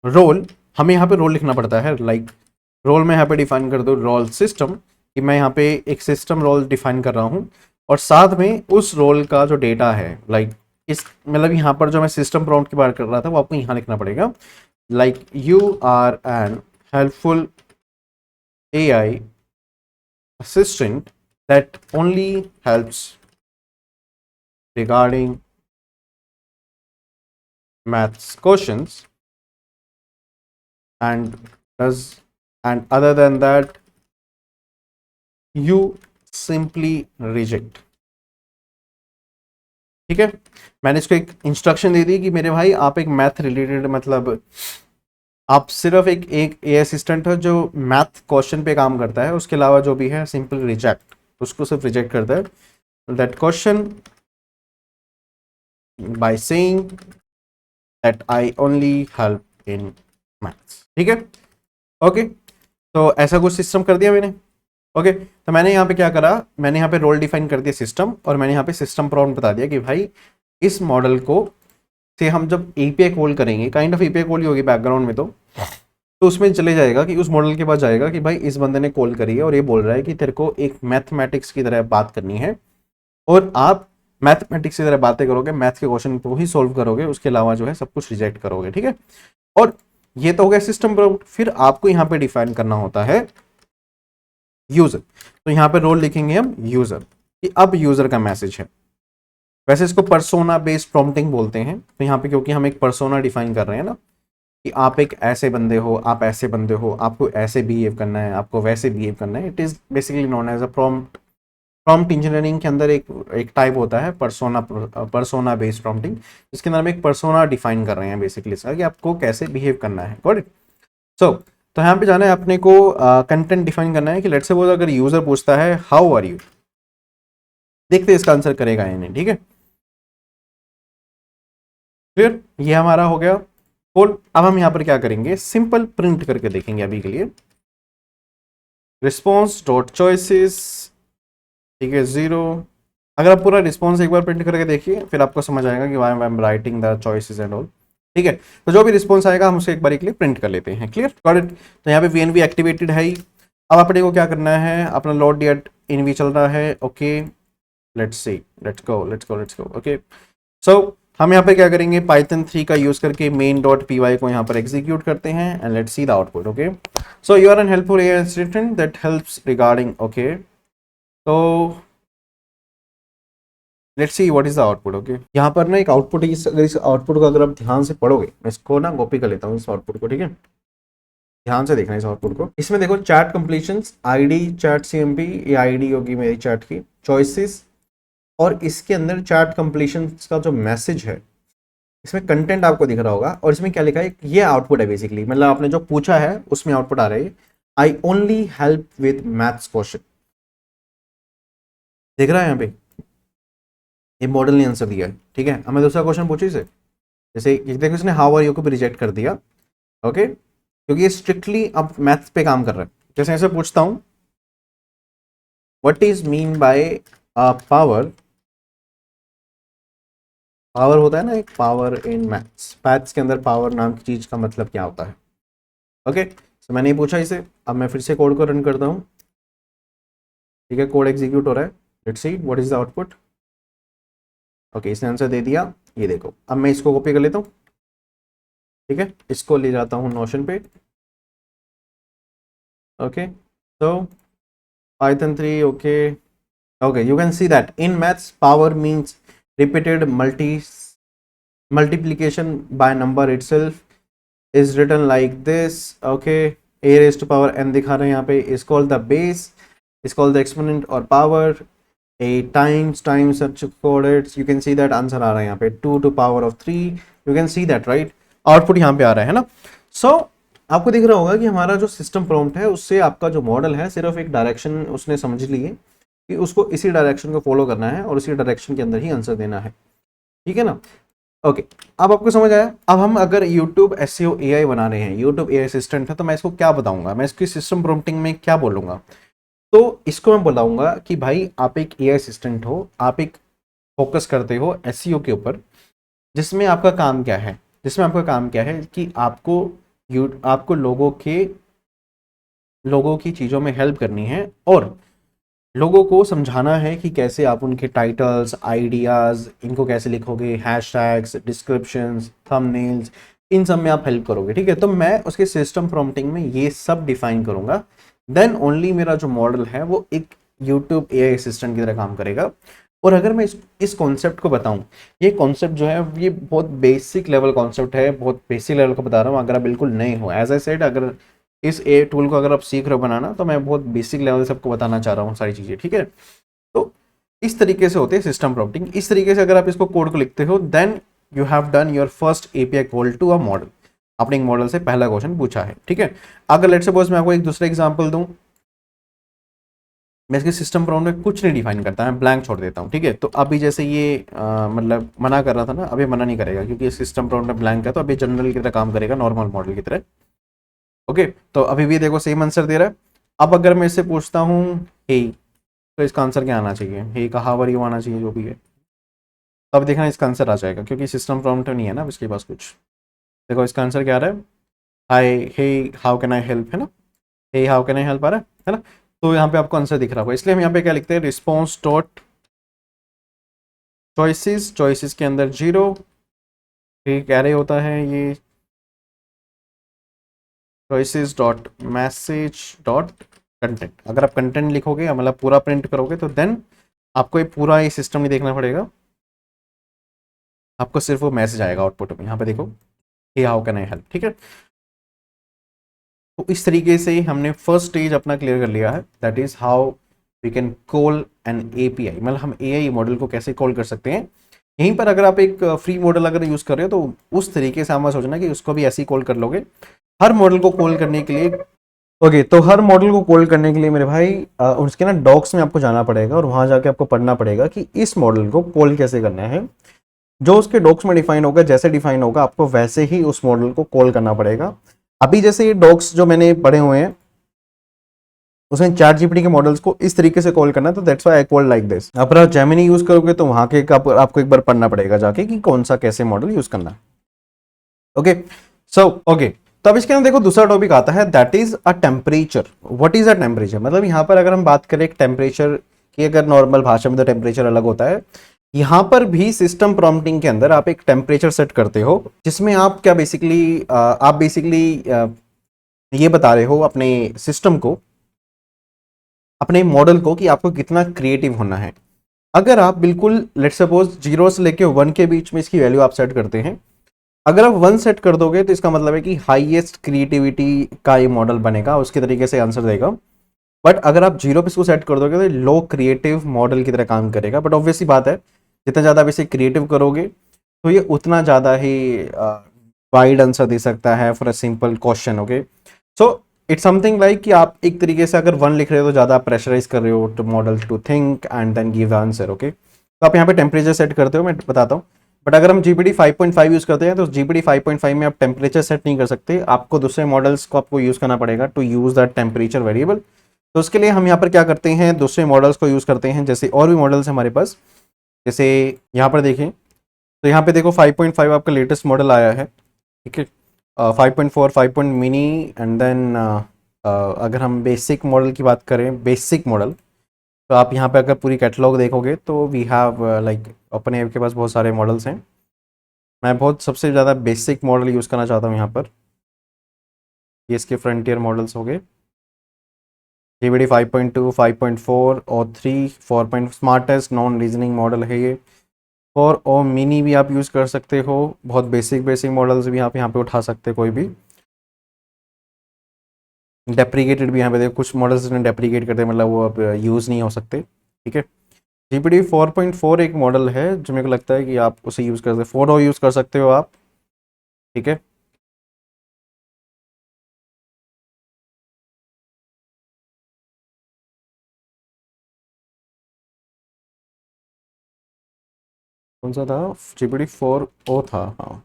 रोल। हमें यहाँ पे रोल लिखना पड़ता है, लाइक रोल में यहाँ पे डिफाइन कर दो रोल सिस्टम, कि मैं यहाँ पे एक सिस्टम रोल डिफाइन कर रहा हूँ और साथ में उस रोल का जो डेटा है, लाइक इस मतलब यहाँ पर जो मैं सिस्टम प्रॉम्प्ट की बात कर रहा था वो आपको यहाँ लिखना पड़ेगा, like you are an helpful AI assistant that only helps regarding maths questions and does and other than that you simply reject। ठीक है, मैंने इसको एक इंस्ट्रक्शन दे दी कि मेरे भाई आप एक मैथ रिलेटेड, मतलब आप सिर्फ एक एक ए असिस्टेंट हो जो मैथ क्वेश्चन पे काम करता है, उसके अलावा जो भी है सिंपल रिजेक्ट, उसको सिर्फ रिजेक्ट करता है that question by saying that I only help in maths. ठीक है, ओके। तो ऐसा कुछ सिस्टम कर दिया मैंने, ओके। तो मैंने यहाँ पे क्या करा, मैंने यहाँ पे रोल डिफाइन कर दिया सिस्टम, और मैंने यहाँ पे सिस्टम प्रॉम्प्ट बता दिया कि भाई इस मॉडल को से हम जब एपीआई कॉल करेंगे, काइंड ऑफ एपीआई कॉल ही होगी बैकग्राउंड में, तो उसमें चले जाएगा कि उस मॉडल के पास जाएगा कि भाई इस बंदे ने कॉल करी है और ये बोल रहा है कि तेरे को एक मैथमेटिक्स की तरह बात करनी है और आप मैथमेटिक्स की तरह बातें करोगे, मैथ के क्वेश्चन को ही सोल्व करोगे, उसके अलावा जो है सब कुछ रिजेक्ट करोगे, ठीक है। और ये तो हो गया सिस्टम प्रॉम्प्ट। फिर आपको यहाँ पे डिफाइन करना होता है यूजर। तो यहाँ पे रोल लिखेंगे हम यूजर कि अब यूजर का मैसेज है, वैसे इसको पर्सोना बेस्ड प्रॉम्प्टिंग बोलते हैं। तो यहाँ पे क्योंकि हम एक पर्सोना डिफाइन कर रहे हैं ना, कि आप एक ऐसे बंदे हो, आप ऐसे बंदे हो, आपको ऐसे बिहेव करना है, आपको वैसे बिहेव करना है, it is basically known as a prompt. Prompt engineering के अंदर एक टाइप होता है पर्सोना बेस्ड प्रॉम्प्टिंग, जिसके अंदर हम एक पर्सोना डिफाइन कर रहे हैं बेसिकली सर, कि आपको कैसे बिहेव करना है। Got it. सो तो यहाँ पे जाना है अपने को, कंटेंट डिफाइन करना है कि लेट्स सपोज अगर यूजर पूछता है हाउ आर यू, देखते हैं इसका आंसर करेगा या नहीं। ठीक है, क्लियर, ये हमारा हो गया कोड। अब हम यहाँ पर क्या करेंगे, सिंपल प्रिंट करके देखेंगे अभी के लिए, रिस्पॉन्स डॉट चॉइसेस, ठीक है, 0। अगर आप पूरा रिस्पॉन्स एक बार प्रिंट करके देखिए, फिर आपको समझ आएगा कि why I am writing the choices and all. ठीक है, तो जो भी रिस्पॉन्स आएगा हम उसे एक बार के लिए प्रिंट कर लेते हैं। Clear, got it. तो यहाँ पे वीएनवी एक्टिवेटेड है ही। अब अपने को क्या करना है, अपना लोड डॉट इनवी चल रहा है। Okay, let's see, let's go. Okay, so हम यहाँ पे क्या करेंगे, पाइथन 3 का यूज करके मेन डॉट पी वाई को यहाँ पर एग्जीक्यूट करते हैं and let's see the output. Okay, so you are an helpful AI assistant that helps regarding. Okay, तो let's see what is the output. Okay, यहाँ पर ना एक आउटपुट है, अगर इस आउटपुट को अगर आप ध्यान से पढ़ोगे, मैं इसको ना कॉपी कर लेता हूँ इस आउटपुट को। ठीक है, ध्यान से देखना इस आउटपुट को। इसमें देखो चैट कंप्लीशंस, आईडी चैट सीएमपी, ये आईडी होगी मेरी चैट की, चॉइसेस, और इसके अंदर चैट कंप्लीशंस का जो मैसेज है, इसमें कंटेंट आपको दिख रहा होगा, और इसमें क्या लिखा है, ये आउटपुट है बेसिकली, मतलब आपने जो पूछा है उसमें आउटपुट आ रहा है, I only help with maths question. देख रहा है यहाँ पे, ये मॉडल ने आंसर दिया है। ठीक है, हमें दूसरा क्वेश्चन पूछे इसे, जैसे देखो इसने हाउ आर यू को भी रिजेक्ट कर दिया। ओके, क्योंकि ये स्ट्रिक्टली अब मैथ्स पे काम कर रहा है। जैसे ऐसे पूछता हूँ, what is mean by power, power होता है ना एक, पावर इन मैथ्स, मैथ्स के अंदर पावर नाम की चीज का मतलब क्या होता है। ओके, तो मैंने ये पूछा इसे, अब मैं फिर से कोड को रन करता हूँ। ठीक है, कोड एग्जीक्यूट हो रहा है, let's see what is the output. Okay, इसने आंसर दे दिया, ये देखो। अब मैं इसको कॉपी कर लेता हूँ। ठीक है, इसको ले जाता हूँ नोशन पे। Okay, so Python 3, okay, you can see that in maths power means repeated multiplication by number itself is written like this. Okay, a raised to power n दिखा रहे हैं यहाँ पे, is called the base, is called the exponent or power, a times such coordinates, you can see that answer आ रहा है यहाँ पे 2 to power of 3, you can see that right, output यहाँ पे आ रहा है ना। so आपको दिख रहा होगा कि हमारा जो सिस्टम प्रॉम्प्ट है उससे आपका जो मॉडल है सिर्फ एक डायरेक्शन उसने समझ ली है कि उसको इसी डायरेक्शन को फॉलो करना है और इसी डायरेक्शन के अंदर ही आंसर देना है। ठीक है ना। ओके, अब आपको समझ आया। अब हम अगर YouTube SEO AI बना रहे हैं, YouTube AI असिस्टेंट है, तो मैं इसको क्या बताऊंगा, मैं इसकी सिस्टम प्रॉम्प्टिंग में क्या बोलूंगा। तो इसको मैं बताऊंगा कि भाई आप एक AI असिस्टेंट हो, आप एक फोकस करते हो SEO के ऊपर, जिसमें आपका काम क्या है, जिसमें आपका काम क्या है कि आपको लोगों की चीज़ों में हेल्प करनी है और लोगों को समझाना है कि कैसे आप उनके टाइटल्स, आइडियाज़, इनको कैसे लिखोगे, हैशटैग्स, डिस्क्रिप्शंस, थंबनेल्स, इन सब में आप हेल्प करोगे। ठीक है, तो मैं उसके सिस्टम प्रॉम्प्टिंग में ये सब डिफाइन करूंगा, देन ओनली मेरा जो मॉडल है वो एक यूट्यूब AI असिस्टेंट की तरह काम करेगा। और अगर मैं इस कॉन्सेप्ट को बताऊं, ये कॉन्सेप्ट जो है ये बहुत बेसिक लेवल कॉन्सेप्ट है, बहुत बेसिक लेवल का बता रहा हूँ। अगर आप बिल्कुल नए हो, एज आई सेड, अगर इस ए टूल को अगर आप सीख रहे हो बनाना, तो मैं बहुत बेसिक लेवल से आपको बताना चाह रहा हूँ सारी चीज़ें। ठीक है, तो इस तरीके से होते हैं सिस्टम प्रॉम्प्टिंग। इस तरीके से अगर आप इसको कोड को लिखते हो, then you have done your first API call to a model. आपने एक मॉडल से पहला क्वेश्चन पूछा है। ठीक है, अगर लेट्स सपोज मैं आपको एक दूसरा एग्जांपल दूं, मैं इसके सिस्टम प्रॉम्प्ट में कुछ नहीं डिफाइन करता, मैं ब्लैंक छोड़ देता हूँ। ठीक है, तो अभी जैसे ये मतलब मना कर रहा था ना, अभी मना नहीं करेगा क्योंकि सिस्टम प्रॉम्प्ट में ब्लैंक है, तो अभी जनरल की तरह काम करेगा, नॉर्मल मॉडल की तरह। ओके, तो अभी भी देखो सेम आंसर दे रहा है। अब अगर मैं इससे पूछता हूँ हे, तो इसका आंसर क्या आना चाहिए, हे का हाउ आर यू आना चाहिए, जो भी है। तो अब देखना इसका आंसर आ जाएगा क्योंकि सिस्टम प्रॉम्प्ट नहीं है ना इसके पास कुछ। देखो इसका आंसर क्या आ रहा है, hi hey how can I help, है ना, hey how can I help आ रहा है ना। तो यहाँ पे आपको आंसर दिख रहा होगा, इसलिए हम यहाँ पे क्या लिखते हैं, रिस्पॉन्स डॉट चॉइसेस, चॉइसेस के अंदर 0, ठीक कैरे होता है ये, choices dot message dot content. अगर आप कंटेंट लिखोगे मतलब पूरा प्रिंट करोगे, तो देन आपको ये पूरा ये सिस्टम नहीं देखना पड़ेगा, आपको सिर्फ वो मैसेज आएगा आउटपुट में, यहाँ पे देखो, hey how can I help, ठीक है। तो इस तरीके से हमने फर्स्ट स्टेज अपना क्लियर कर लिया है, that is how we can call an API, मतलब हम एआई मॉडल को कैसे कॉल कर सकते हैं। यहीं पर अगर आप एक फ्री मॉडल अगर यूज कर रहे हो तो उस तरीके से हमें सोचना कि उसको भी ऐसे ही कॉल कर लोगे। हर मॉडल को कॉल करने के लिए ओके तो हर मॉडल को कॉल करने के लिए मेरे भाई उसके ना डॉक्स में आपको जाना पड़ेगा और वहां जाके आपको पढ़ना पड़ेगा कि इस मॉडल को कॉल कैसे करना है। जो उसके डॉक्स में डिफाइन होगा, जैसे डिफाइन होगा आपको वैसे ही उस मॉडल को कॉल करना पड़ेगा। अभी जैसे ये डॉक्स जो मैंने पढ़े हुए हैं उसमें चैट जीपीटी के मॉडल्स को इस तरीके से कॉल करना है, तो that's why I call like this. अगर आप जेमिनी यूज करोगे तो वहां के आपको एक बार पढ़ना पड़ेगा जाके कि कौन सा कैसे मॉडल यूज करना है। ओके सो ओके, तो अब इसके अंदर देखो दूसरा टॉपिक आता है, that is a temperature. What is a temperature, मतलब यहाँ पर अगर हम बात करें एक टेम्परेचर की, अगर नॉर्मल भाषा में तो टेम्परेचर अलग होता है, यहाँ पर भी सिस्टम प्रॉम्प्टिंग के अंदर आप एक टेम्परेचर सेट करते हो जिसमें आप क्या बेसिकली ये बता रहे हो अपने सिस्टम को, अपने मॉडल को, कि आपको कितना क्रिएटिव होना है। अगर आप बिल्कुल लेट्स सपोज 0 से लेके 1 के बीच में इसकी वैल्यू आप सेट करते हैं, अगर आप 1 सेट कर दोगे तो इसका मतलब है कि हाईएस्ट क्रिएटिविटी का ये मॉडल बनेगा, उसके तरीके से आंसर देगा। बट अगर आप 0 पे इसको सेट कर दोगे तो लो क्रिएटिव मॉडल की तरह काम करेगा। बट ऑब्वियसली बात है, जितना ज़्यादा आप इसे क्रिएटिव करोगे तो ये उतना ज़्यादा ही वाइड आंसर दे सकता है for a simple question. Okay so it's something like कि आप एक तरीके से अगर 1 लिख रहे हो तो ज़्यादा प्रेशराइज कर रहे हो to model to think and then give the answer. Okay तो आप यहाँ पे टेम्परेचर सेट करते हो, मैं बताता हूँ। बट अगर हम जीपीटी 5.5 यूज़ करते हैं तो जीपीटी 5.5 में आप टेम्परेचर सेट नहीं कर सकते, आपको दूसरे मॉडल्स को आपको यूज़ करना पड़ेगा to use the temperature variable. तो उसके लिए हम यहाँ पर क्या करते हैं, दूसरे मॉडल्स को यूज़ करते हैं। जैसे और भी मॉडल्स हमारे पास, जैसे यहाँ पर देखें तो यहाँ पे देखो 5.5 आपका लेटेस्ट मॉडल आया है, ठीक है। 5.4 5 मिनी एंड देन अगर हम बेसिक मॉडल की बात करें, बेसिक मॉडल, तो आप यहाँ पे अगर पूरी कैटलॉग देखोगे तो वी हैव लाइक अपने ऐप के पास बहुत सारे मॉडल्स हैं। मैं बहुत सबसे ज़्यादा बेसिक मॉडल यूज़ करना चाहता हूँ यहाँ पर। ये इसके फ्रंटियर मॉडल्स हो गए, जीपीटी 5.2 5.4 और 3 4. स्मार्टेस्ट नॉन रीजनिंग मॉडल है ये। और मिनी भी आप यूज़ कर सकते हो, बहुत बेसिक बेसिक मॉडल्स भी आप यहाँ पे उठा सकते हो कोई भी। डेप्रीकेटेड भी यहाँ पे देखो, कुछ मॉडल्स ने डेप्रीकेट करते हैं, मतलब वो अब यूज़ नहीं हो सकते, ठीक है। जीपीटी 4.4 एक मॉडल है जो मेरे को लगता है कि आप उसे यूज़ कर सकते, 4 यूज़ कर सकते हो आप, ठीक है। कौन सा था, जीपीटी 4 था, हाँ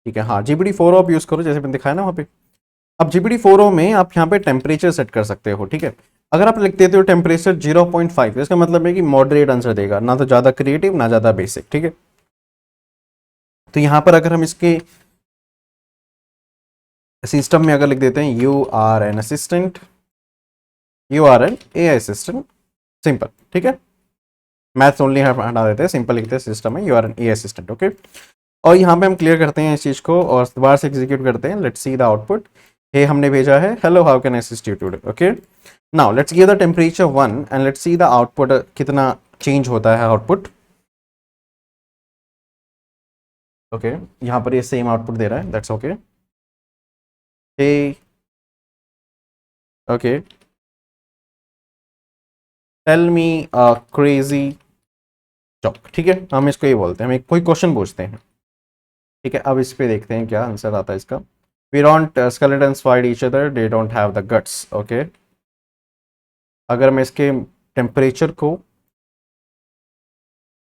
ठीक है। हाँ जीपीटी 4 आप यूज़ करो जैसे मैंने दिखाया ना वहाँ पे। अब जीपीटी 4 में आप यहाँ पे टेम्परेचर सेट कर सकते हो, ठीक है। अगर आप लिख देते हो टेम्परेचर 0.5, इसका मतलब है कि मॉडरेट आंसर देगा, ना तो ज़्यादा क्रिएटिव ना ज़्यादा बेसिक, ठीक है। तो यहाँ पर अगर हम इसके सिस्टम में अगर लिख देते हैं you are an assistant, you are an A assistant, simple, ठीक है। मैथ्स ओनली हटा देते हैं, सिंपल लिखते हैं सिस्टम में you are an A assistant, okay. और यहाँ पे हम क्लियर करते हैं इस चीज़ को और दोबारा से एग्जीक्यूट करते हैं। Let's see the output. Hey हमने भेजा है, hello how can I assist you today, okay. Now let's give the temperature 1 and let's see the output, कितना चेंज होता है आउटपुट। ओके यहाँ पर ये सेम आउटपुट दे रहा है, that's okay. Okay tell me a crazy joke, ठीक है, हम इसको ये बोलते हैं, हम एक कोई क्वेश्चन पूछते हैं, ठीक है। अब इस पे देखते हैं क्या आंसर आता है इसका। We don't skeletons fight each other, they don't have the guts, okay. अगर मैं इसके टेम्परेचर को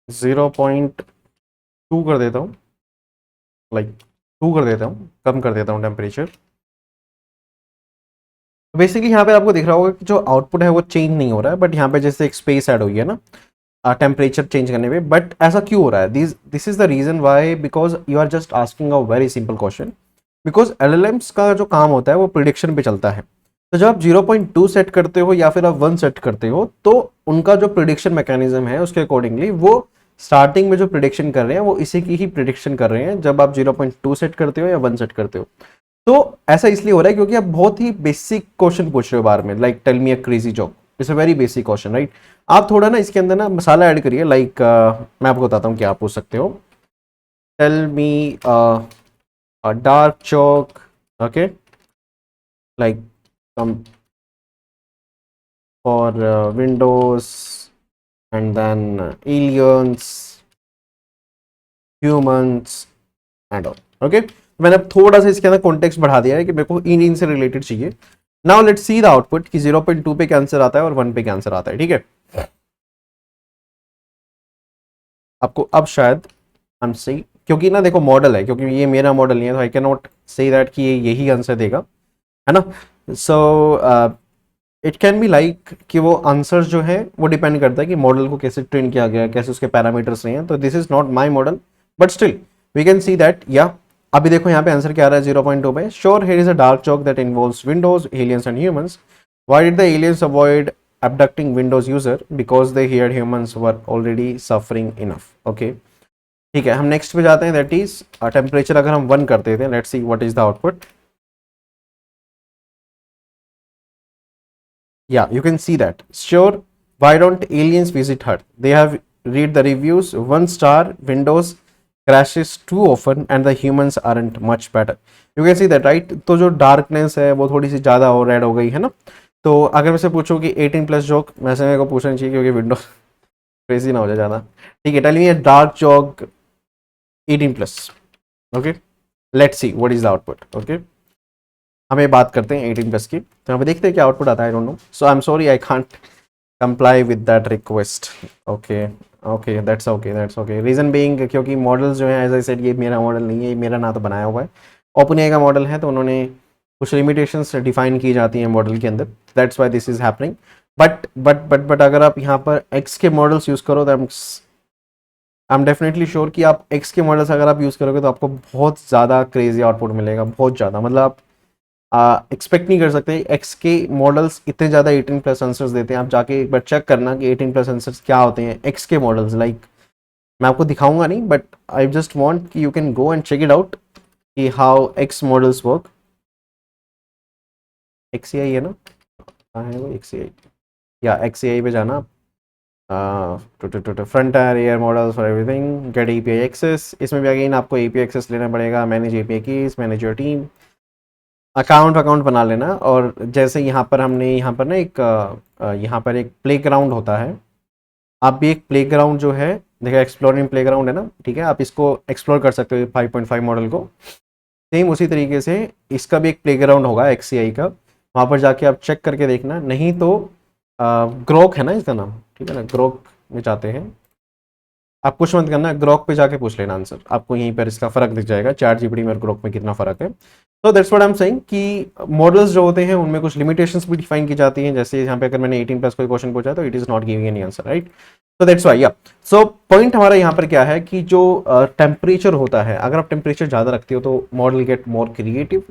0.2 कर देता हूँ, लाइक 2 कर देता हूँ, कम कर देता हूँ टेम्परेचर, तो बेसिकली यहाँ पे आपको दिख रहा होगा कि जो आउटपुट है वो चेंज नहीं हो रहा है, बट यहाँ पे जैसे एक स्पेस ऐड हुई है ना टेम्परेचर चेंज करने पे। बट ऐसा क्यों हो रहा है, this is the reason why, because you are just asking a very simple question. Because LLMs का जो काम होता है वो प्रिडिक्शन पे चलता है। तो जब आप 0.2 सेट करते हो या फिर आप 1 सेट करते हो तो उनका जो प्रिडिक्शन मैकेनिज्म है उसके अकॉर्डिंगली वो स्टार्टिंग में जो प्रिडिक्शन कर रहे हैं वो इसी की ही प्रिडिक्शन कर रहे हैं, जब आप 0.2 सेट करते हो या 1 सेट करते हो। तो ऐसा इसलिए हो रहा है क्योंकि आप बहुत ही बेसिक क्वेश्चन पूछ रहे हो बार में, like tell me a crazy joke, it's a very basic question, right. आप थोड़ा ना इसके अंदर ना मसाला ऐड करिए, लाइक मैं आपको बताता हूँ क्या आप पूछ सकते हो। Tell me dark joke, okay, like for Windows, and then aliens, humans and all. Okay, मैंने अब थोड़ा सा इसके अंदर कॉन्टेक्स्ट बढ़ा दिया है कि मेरे को इन से रिलेटेड चाहिए। Now let's see the output कि 0.2 पे कैंसर आता है और 1 पे कैंसर आता है, ठीक है। आपको अब शायद हम सही, क्योंकि ना देखो मॉडल है, क्योंकि ये मेरा मॉडल नहीं है, तो I can not say that कि ये यही आंसर देगा, है ना। So it can be like कि वो आंसर जो है वो डिपेंड करता है कि मॉडल को कैसे ट्रेन किया गया है, कैसे उसके पैरामीटर्स रहे हैं। तो this is not my model, but still we can see that. या अभी देखो यहाँ पे आंसर क्या आ रहा है 0.2 पे। Sure here is a dark Chowk that involves Windows, aliens and humans. Why did the aliens avoid abducting Windows user? Because they heard humans were already suffering enough. Okay, ठीक है, हम नेक्स्ट पे जाते हैं, दैट इज टेम्परेचर अगर हम 1 करते थे, let's see what is the output. Yeah, you can see that. Sure, why don't aliens visit Earth? They have read the reviews. 1 star, Windows crashes too often and the humans aren't much better. You can see that, right? तो जो darkness है वो थोड़ी सी ज़्यादा हो red हो गई है ना। तो अगर मैं से पूछूं कि 18 प्लस जोक, वैसे मेरे को पूछना चाहिए क्योंकि विंडोज क्रेजी ना हो जाए ज़्यादा। ठीक है, tell me dark joke 18 plus. Okay, let's see what is the output. Okay, हमें बात करते हैं 18 प्लस की, तो यहाँ पे देखते हैं क्या आउटपुट आता है। I don't no, so I am sorry I can't comply with that request. Okay, okay, that's okay. Reason being क्योंकि मॉडल्स जो है, एज आई सेड, ये मेरा मॉडल नहीं है, ये मेरा ना तो बनाया हुआ है, ओपन का मॉडल है, तो उन्होंने कुछ लिमिटेशंस डिफाइन की जाती हैं मॉडल के अंदर, that's why this is happening. But अगर आप यहाँ पर एक्स के मॉडल्स यूज़ करो तो आई एम डेफिनेटली श्योर कि आप एक्स के मॉडल्स अगर आप यूज़ करोगे तो आपको बहुत ज़्यादा क्रेजी आउटपुट मिलेगा, बहुत ज़्यादा। मतलब आप एक्सपेक्ट नहीं कर सकते, एक्स के मॉडल्स इतने ज़्यादा 18 प्लस आंसर्स देते हैं। आप जाके एक बार चेक करना कि 18 प्लस आंसर्स क्या होते हैं एक्स के मॉडल्स। लाइक मैं आपको दिखाऊंगा नहीं, बट आई जस्ट वांट कि you can go and check it out कि how X models work. X है ना, कहाँ है वो एक्स, या एक्स पे जाना, frontier models for everything, get API access. इसमें भी अगेन आपको एपीआई एक्सेस लेना पड़ेगा, manage API keys, manage your team, account बना लेना। और जैसे यहाँ पर हमने यहाँ पर ना एक यहाँ पर एक प्लेग्राउंड होता है, आप भी एक प्लेग्राउंड जो है देखो, एक्सप्लोरिंग प्लेग्राउंड है ना, ठीक है, आप इसको एक्सप्लोर कर सकते हो 5.5 मॉडल को। सेम उसी तरीके से इसका भी एक प्लेग्राउंड होगा एक्ससीआई का, वहाँ पर जाके आप चेक करके देखना। नहीं तो ग्रोक है ना इसका नाम, ठीक है ना, ग्रोक में जाते हैं, आप कुछ मत करना, ग्रोक पे जाके पूछ लेना आंसर, आपको यहीं पर इसका फर्क दिख जाएगा, चैट जीपीटी में और ग्रोक में कितना फर्क है। तो that's what I am saying कि मॉडल्स जो होते हैं उनमें कुछ लिमिटेशंस भी डिफाइन की जाती हैं। जैसे यहाँ पे अगर मैंने 18 प्लस कोई क्वेश्चन पूछा तो it is not giving any answer, right. तो दैट्स व्हाई, या सो पॉइंट हमारा यहाँ पर क्या है कि जो टेम्परेचर होता है, अगर आप टेम्परेचर ज़्यादा रखते हो तो मॉडल गेट मोर क्रिएटिव,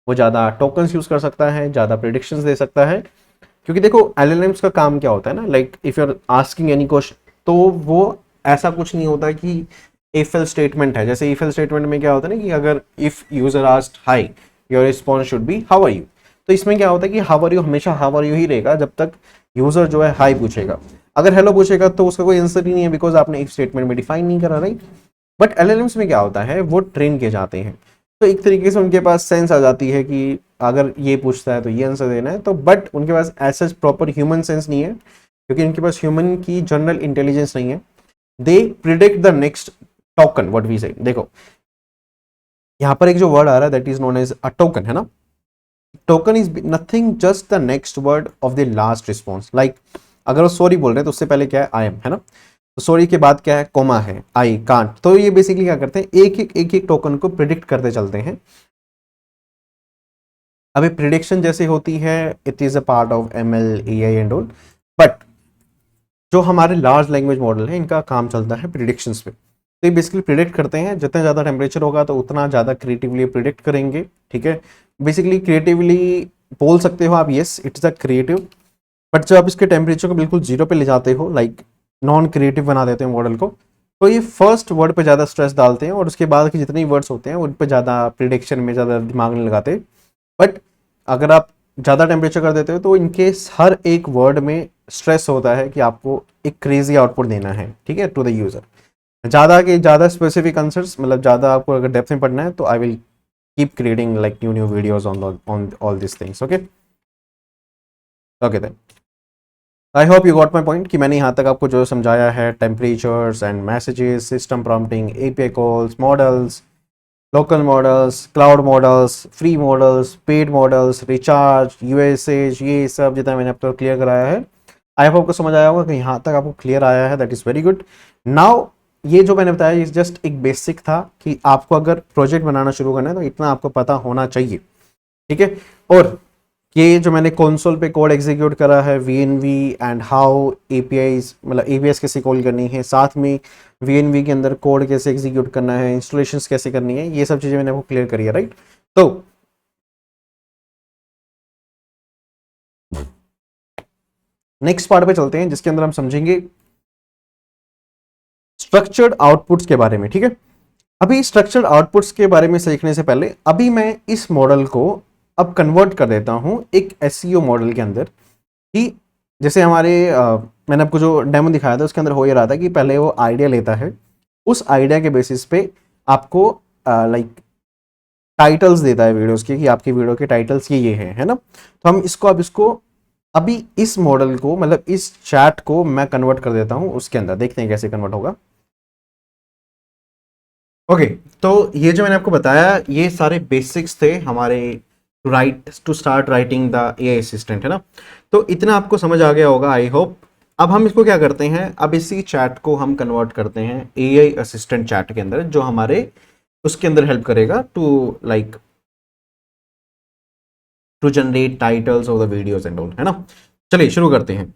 वो ज़्यादा टोकन्स यूज़ कर सकता है, ज़्यादा प्रिडिक्शंस दे सकता है। क्योंकि देखो एलएलएम्स का काम क्या होता है ना, like if you are asking any question, तो वो ऐसा कुछ नहीं होता कि इफ एल स्टेटमेंट है। जैसे इफ एल स्टेटमेंट में क्या होता है ना कि अगर if user asked hi, your response should be how are you. तो इसमें क्या होता है कि हाउ आर यू हमेशा हाउ आर यू ही रहेगा जब तक यूजर जो है हाई पूछेगा। अगर हेलो पूछेगा तो उसका कोई आंसर ही नहीं है, बिकॉज आपने इफ स्टेटमेंट में डिफाइन नहीं करा, राइट। बट एलएलएम्स में क्या होता है, वो ट्रेन किए जाते हैं, तो एक तरीके से उनके पास सेंस आ जाती है कि अगर ये पूछता है तो ये आंसर देना है। तो बट उनके पास ऐसा प्रॉपर ह्यूमन सेंस नहीं है, क्योंकि उनके पास ह्यूमन की जनरल इंटेलिजेंस नहीं है। They predict the next token, what we say. देखो यहाँ पर एक जो वर्ड आ रहा है that is known as a token, है ना। Token is nothing just the next word of the last response. Like अगर वो सॉरी बोल रहे हैं तो उससे पहले क्या है, आई एम, है ना। तो सॉरी के बाद क्या है, कोमा है, आई कांट। तो ये बेसिकली क्या करते हैं, एक टोकन को प्रिडिक्ट करते चलते हैं। अभी प्रिडिक्शन जैसे होती है, it is a part of ML, AI and all. But जो हमारे लार्ज लैंग्वेज मॉडल है, इनका काम चलता है प्रिडिक्शंस पे। तो ये बेसिकली प्रिडिक्ट करते हैं, जितना ज़्यादा टेम्परेचर होगा तो उतना ज़्यादा क्रिएटिवली प्रिडिक्ट करेंगे, ठीक है। बेसिकली क्रिएटिवली बोल सकते हो आप, yes it is a creative. But जब आप इसके टेम्परेचर को बिल्कुल जीरो पे ले जाते हो, लाइक नॉन क्रिएटिव बना देते हैं मॉडल को, तो ये फर्स्ट वर्ड पे ज़्यादा स्ट्रेस डालते हैं और उसके बाद के जितने वर्ड्स होते हैं उन पे ज़्यादा प्रिडिक्शन में ज़्यादा दिमाग नहीं लगाते। बट अगर आप ज़्यादा टेम्परेचर कर देते हो तो इनकेस हर एक वर्ड में स्ट्रेस होता है कि आपको एक क्रेजी आउटपुट देना है, ठीक है, टू द यूज़र। ज़्यादा के ज़्यादा स्पेसिफिक आंसर्स, मतलब ज़्यादा आपको अगर डेप्थ में पढ़ना है तो I will keep creating like new videos on all this things. Okay okay then I hope you got my point कि मैंने यहाँ तक आपको जो समझाया है, temperatures and messages, system prompting, API calls, models, local models, cloud models, free models, paid models, recharge, usage, ये सब जितना मैंने आपको क्लियर कराया है, आई होप आपको समझ आया होगा कि यहाँ तक आपको क्लियर आया है, that is very good. Now ये जो मैंने बताया इस जस्ट एक बेसिक था कि आपको अगर प्रोजेक्ट बनाना शुरू करना है तो इतना आपको पता होना चाहिए, ठीक है। और ये जो मैंने कंसोल पे कोड एग्जीक्यूट करा है, वीएनवी एंड हाउ एपीआईज, मतलब एपीआईज कैसे कॉल करनी है, साथ में वीएनवी के अंदर कोड कैसे एग्जीक्यूट करना है, इंस्टॉलेशंस कैसे करनी है, ये सब चीज़ें मैंने आपको क्लियर करी है, राइट। तो नेक्स्ट पार्ट पे चलते हैं जिसके अंदर हम समझेंगे स्ट्रक्चर्ड आउटपुट्स के बारे में, ठीक है। अभी स्ट्रक्चर्ड आउटपुट्स के बारे में सीखने से पहले अभी मैं इस मॉडल को अब कन्वर्ट कर देता हूं एक एसईओ मॉडल के अंदर, कि जैसे हमारे मैंने आपको जो डेमो दिखाया था उसके अंदर हो ये रहा था कि पहले वो आइडिया लेता है, उस आइडिया के बेसिस पे आपको लाइक टाइटल्स देता है वीडियोस के, कि आपकी वीडियो के टाइटल्स ये है ना। तो हम इसको अब इसको अभी इस मॉडल को, मतलब इस चैट को मैं कन्वर्ट कर देता हूं उसके अंदर, देखते हैं कैसे कन्वर्ट होगा। ओके तो ये जो मैंने आपको बताया ये सारे बेसिक्स थे हमारे to start writing the AI assistant, है ना। तो इतना आपको समझ आ गया होगा आई होप। अब हम इसको क्या करते हैं, अब इसी चैट को हम कन्वर्ट करते हैं एआई असिस्टेंट चैट के अंदर, जो हमारे उसके अंदर हेल्प करेगा to like to generate titles of the videos and all, है ना। चलिए शुरू करते हैं।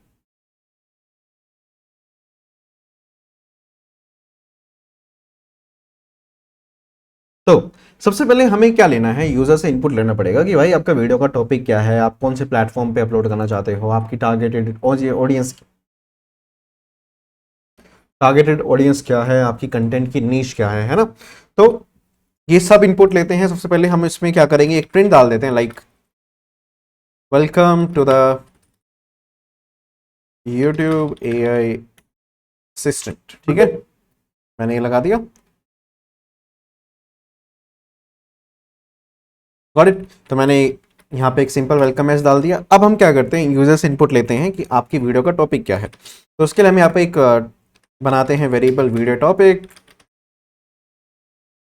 तो सबसे पहले हमें क्या लेना है, यूजर से इनपुट लेना पड़ेगा कि भाई आपका वीडियो का टॉपिक क्या है, आप कौन से प्लेटफॉर्म पे अपलोड करना चाहते हो, आपकी टारगेटेड ऑडियंस क्या है, आपकी कंटेंट की नीश क्या है ना। तो ये सब इनपुट लेते हैं। सबसे पहले हम इसमें क्या करेंगे, एक प्रिंट डाल देते हैं like welcome to the YouTube AI assistant, ठीक है, मैंने ये लगा दिया, गॉट इट। तो मैंने यहाँ पे एक सिंपल वेलकम मैसेज डाल दिया। अब हम क्या करते हैं, यूजर से इनपुट लेते हैं कि आपकी वीडियो का टॉपिक क्या है। तो उसके लिए हम यहाँ पे एक बनाते हैं variable video topic,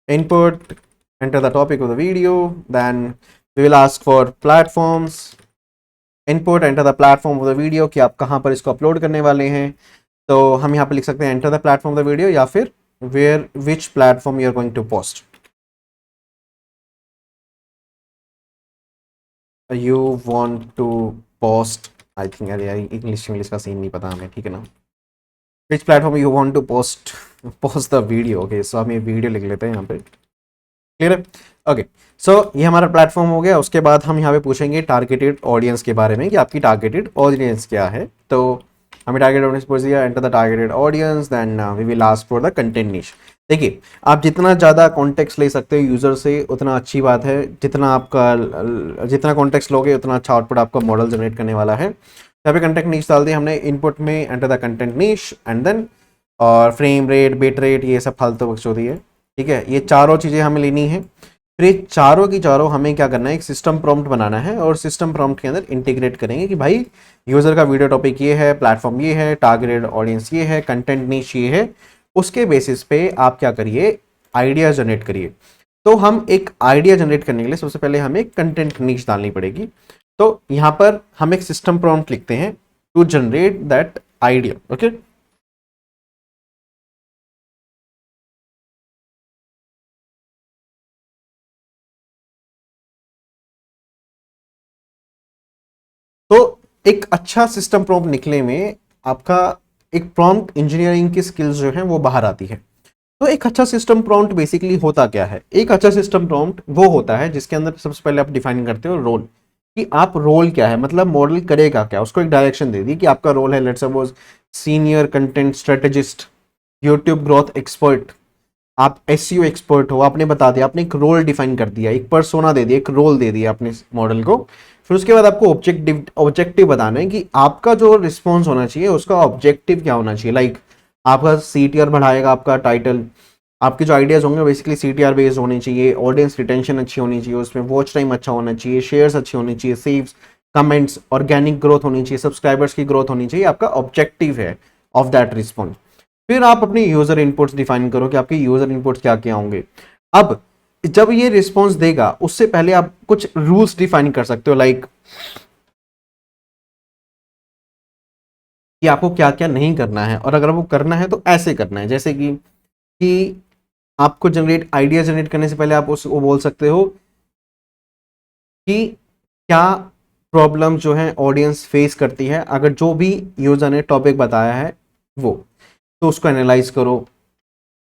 input, enter the topic of the video, then we will ask for platforms, input, enter the platform of the video कि आप कहाँ पर इसको अपलोड करने वाले हैं। तो हम यहाँ पे लिख सकते हैं enter the platform of the video या फिर where which platform you are going to post, you want to post, I think यार इंग्लिश का सीन नहीं पता हमें, ठीक है ना, which platform you want to post the video, okay, so हम ये वीडियो लिख लेते हैं यहाँ पे, क्लियर है। ओके सो ये हमारा प्लेटफॉर्म हो गया। उसके बाद हम यहाँ पे पूछेंगे टारगेटेड ऑडियंस के बारे में कि आपकी टारगेटेड ऑडियंस क्या है। तो हमें टारगेटेड ऑडियंस पूछ दिया, enter the targeted audience, then we will ask for the content niche. देखिए आप जितना ज़्यादा कॉन्टेक्स्ट ले सकते हो यूज़र से उतना अच्छी बात है, जितना कॉन्टेक्स्ट लोगे उतना अच्छा आउटपुट आपका मॉडल जनरेट करने वाला है। यहाँ पे कंटेंट निश डाल दिया हमने इनपुट में, enter the content niche and then और फ्रेम रेट, बिट रेट, ये सब फालतू बकचोदी है, ठीक है। ये चारों चीज़ें हमें लेनी है। फिर ये चारों की चारों हमें क्या करना है, एक सिस्टम प्रॉम्प्ट बनाना है और सिस्टम प्रॉम्प्ट के अंदर इंटीग्रेट करेंगे कि भाई यूज़र का वीडियो टॉपिक ये है, प्लेटफॉर्म ये है, टारगेटेड ऑडियंस ये है, कंटेंट नीश ये है। उसके बेसिस पे आप क्या करिए, आइडिया जनरेट करिए। तो हम एक आइडिया जनरेट करने के लिए सबसे पहले हमें कंटेंट नीश डालनी पड़ेगी। तो यहाँ पर हम एक सिस्टम प्रॉम्प्ट लिखते हैं to generate that idea, okay. तो एक अच्छा सिस्टम प्रॉम्प्ट निकले में आपका एक प्रॉम्प्ट इंजीनियरिंग की स्किल्स जो है वो बाहर आती है। तो एक अच्छा सिस्टम प्रॉम्प्ट बेसिकली होता क्या है, एक अच्छा सिस्टम प्रॉम्प्ट वो होता है जिसके अंदर सबसे पहले आप डिफाइन करते हो रोल, कि आप रोल क्या है, मतलब मॉडल करेगा क्या, उसको एक डायरेक्शन दे दी कि आपका रोल है let's suppose senior content strategist, YouTube growth expert, आप एसईओ एक्सपर्ट हो, आपने बता दिया, आपने एक रोल डिफाइन कर दिया, एक पर्सोना दे दिया, एक रोल दे दिया अपने मॉडल को फिर उसके बाद आपको ऑब्जेक्टिव बताना है कि आपका जो रिस्पॉन्स होना चाहिए उसका ऑब्जेक्टिव क्या होना चाहिए। लाइक आपका CTR बढ़ाएगा आपका टाइटल, आपके जो आइडियाज होंगे बेसिकली CTR बेस्ड होने चाहिए, ऑडियंस रिटेंशन अच्छी होनी चाहिए, उसमें वॉच टाइम अच्छा होना चाहिए, शेयर्स अच्छे होने चाहिए, सेव्स, कमेंट्स, ऑर्गेनिक ग्रोथ होनी चाहिए, सब्सक्राइबर्स की ग्रोथ होनी चाहिए। आपका ऑब्जेक्टिव है ऑफ दैट रिस्पॉन्स। फिर आप अपने यूजर इनपुट्स डिफाइन करो कि आपके यूजर इनपुट्स क्या क्या होंगे। अब जब ये रिस्पॉन्स देगा उससे पहले आप कुछ रूल्स डिफाइन कर सकते हो, लाइक कि आपको क्या क्या नहीं करना है, और अगर वो करना है तो ऐसे करना है। जैसे कि आपको आइडिया जनरेट करने से पहले आप उसको बोल सकते हो कि क्या प्रॉब्लम जो है ऑडियंस फेस करती है, अगर जो भी यूजर ने टॉपिक बताया है वो, तो उसको एनालाइज करो,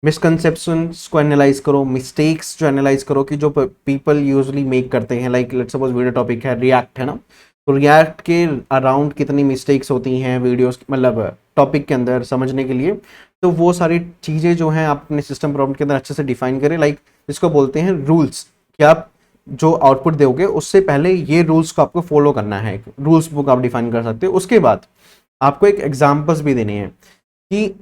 मिसकंसेप्शंस को एनालाइज करो, मिस्टेक्स जो एनालाइज करो कि जो पीपल यूजुअली मेक करते हैं। Like let's suppose video topic है रिएक्ट, है ना, तो रिएक्ट के अराउंड कितनी मिस्टेक्स होती हैं वीडियोस, मतलब टॉपिक के अंदर समझने के लिए। तो वो सारी चीज़ें जो हैं आप अपने सिस्टम प्रॉम्प्ट के अंदर अच्छे से डिफाइन करें, लाइक जिसको बोलते हैं रूल्स, कि आप जो आउटपुट दोगे उससे पहले ये रूल्स को आपको फॉलो करना है। रूल्स बुक आप डिफाइन कर सकते हो। उसके बाद आपको एक एग्जाम्पल्स भी देने हैं कि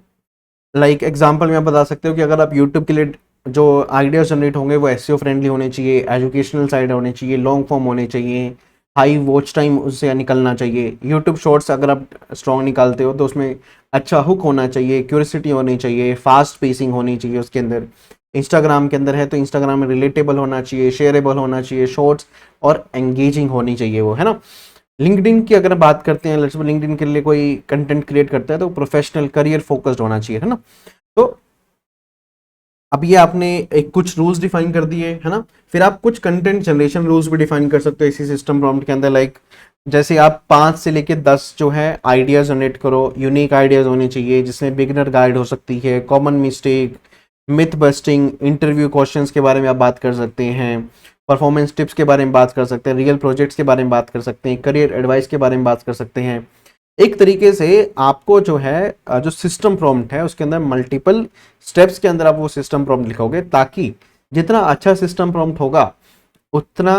लाइक एग्जाम्पल में आप बता सकते हो कि अगर आप यूट्यूब के लिए जो आइडियाज जनरेट होंगे वो एसईओ फ्रेंडली होने चाहिए, एजुकेशनल साइड होने चाहिए, लॉन्ग फॉर्म होने चाहिए, हाई वॉच टाइम उससे निकलना चाहिए। यूट्यूब शॉर्ट्स अगर आप स्ट्रॉन्ग निकालते हो तो उसमें अच्छा हुक होना चाहिए, क्यूरियोसिटी होनी चाहिए, फास्ट पेसिंग होनी चाहिए उसके अंदर। इंस्टाग्राम के अंदर है तो इंस्टाग्राम में रिलेटेबल होना चाहिए, शेयरेबल होना चाहिए शॉर्ट्स, और एंगेजिंग होनी चाहिए वो, है ना। लिंक्डइन की अगर बात करते हैं, लेट्स लिंक्डइन के लिए कोई कंटेंट क्रिएट करता है तो प्रोफेशनल करियर फोकस्ड होना चाहिए, है ना। तो अब ये आपने एक कुछ रूल्स डिफाइन कर दिए, है ना। फिर आप कुछ कंटेंट जनरेशन रूल्स भी डिफाइन कर सकते हो इसी सिस्टम प्रॉम्प्ट के अंदर। लाइक जैसे आप 5 से लेके 10 जो है आइडियाज जनरेट करो, यूनिक आइडियाज होने चाहिए जिसमें बिगिनर गाइड हो सकती है, common mistake, myth busting, interview questions के बारे में आप बात कर सकते हैं, परफॉर्मेंस टिप्स के बारे में बात कर सकते हैं, रियल प्रोजेक्ट्स के बारे में बात कर सकते हैं, करियर एडवाइस के बारे में बात कर सकते हैं। एक तरीके से आपको जो है जो सिस्टम प्रॉम्प्ट है उसके अंदर मल्टीपल स्टेप्स के अंदर आप वो सिस्टम प्रॉम्प्ट लिखोगे, ताकि जितना अच्छा सिस्टम प्रॉम्प्ट होगा उतना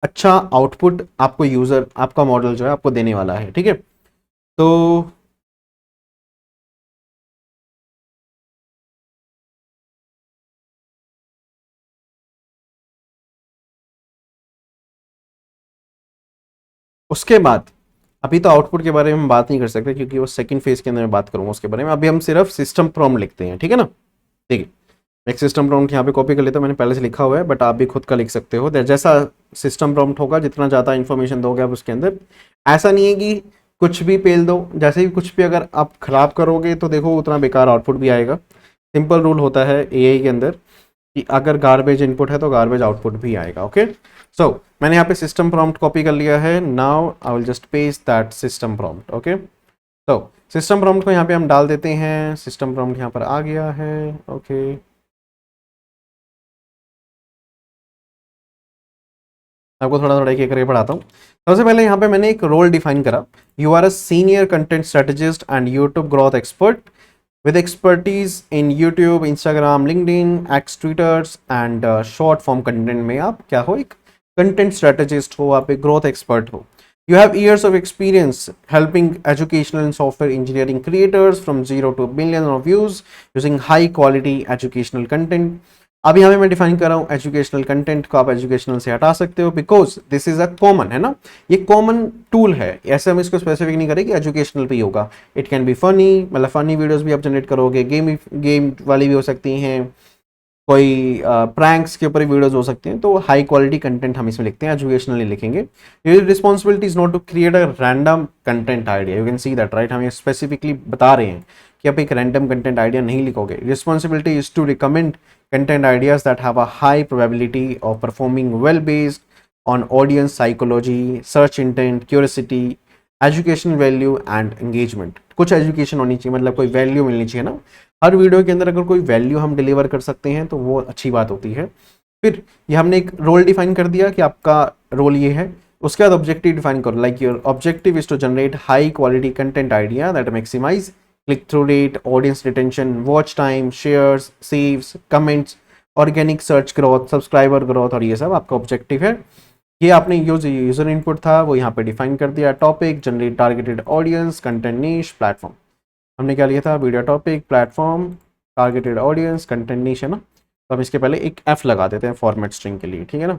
अच्छा आउटपुट आपको यूजर, आपका मॉडल जो है आपको देने वाला है। ठीक है, तो उसके बाद अभी तो आउटपुट के बारे में हम बात नहीं कर सकते क्योंकि वो सेकंड फेज के अंदर मैं बात करूंगा उसके बारे में। अभी हम सिर्फ सिस्टम प्रॉम्प्ट लिखते हैं, ठीक है ना। ठीक है, एक सिस्टम प्रॉम्प्ट यहाँ पे कॉपी कर लेता हूँ, मैंने पहले से लिखा हुआ है, बट आप भी खुद का लिख सकते हो। जैसा सिस्टम प्रॉम्प्ट होगा, जितना ज़्यादा इन्फॉर्मेशन दोगे आप उसके अंदर, ऐसा नहीं है कि कुछ भी पेल दो। जैसे ही कुछ भी अगर आप खराब करोगे तो देखो उतना बेकार आउटपुट भी आएगा। सिंपल रूल होता है एआई के अंदर कि अगर गार्बेज इनपुट है तो गार्बेज आउटपुट भी आएगा। ओके, सो मैंने यहाँ पे सिस्टम प्रॉम्प्ट कॉपी कर लिया है। Now I will just paste that system prompt. Okay, तो सिस्टम प्रॉम्प्ट को यहाँ पे हम डाल देते हैं। सिस्टम प्रॉम्प्ट यहाँ पर आ गया है। ओके, आपको थोड़ा थोड़ा एक करके पढ़ाता हूँ। सबसे पहले यहाँ पे मैंने एक रोल डिफाइन करा। You are a senior content strategist and YouTube growth expert with expertise in YouTube, Instagram, LinkedIn, X, Twitters and short form content में आप क्या हो, एक content strategist हो, आप एक growth expert हो। You have years of experience helping educational and software engineering creators from 0 to millions of views using high quality educational content। अब यहाँ पे मैं डिफाइन कर रहा हूँ एजुकेशनल कंटेंट को, आप एजुकेशनल से हटा सकते हो because this is a common, है ना, ये कॉमन टूल है। ऐसे हम इसको स्पेसिफिक नहीं करें कि एजुकेशनल भी होगा। इट कैन बी फनी, मतलब फनी वीडियोस भी आप जनरेट करोगे, गेम वाली भी हो सकती हैं, कोई प्रैंक्स के ऊपर वीडियोस हो सकते हैं। तो हाई क्वालिटी कंटेंट हम इसमें लिखते हैं, एजुकेशनली लिखेंगे। Responsibility is not to create a random content idea, you can see that right. हम ये स्पेसिफिकली बता रहे हैं कि आप एक रैंडम कंटेंट आइडिया नहीं लिखोगे। Responsibility is to recommend content ideas that have a high probability of performing well based on audience psychology, search intent, curiosity, educational value and engagement। कुछ एजुकेशन होनी चाहिए, मतलब कोई वैल्यू मिलनी चाहिए ना। हर वीडियो के अंदर अगर कोई वैल्यू हम डिलीवर कर सकते हैं तो वो अच्छी बात होती है। फिर ये हमने एक रोल डिफाइन कर दिया कि आपका रोल ये है। उसके बाद ऑब्जेक्टिव डिफाइन करो, like your objective is to generate high quality content idea that maximise click through rate, audience retention, watch time, shares, saves, comments, organic search growth, subscriber growth, और ये सब आपका ऑब्जेक्टिव है। ये आपने यूजर इनपुट था वो यहाँ पे डिफाइन कर दिया। Topic, generate targeted audience, content niche, platform. हमने क्या लिया था, video topic, platform, targeted audience, content niche, है ना। तो हम इसके पहले एक एफ लगा देते हैं फॉर्मेट स्ट्रिंग के लिए, ठीक है ना।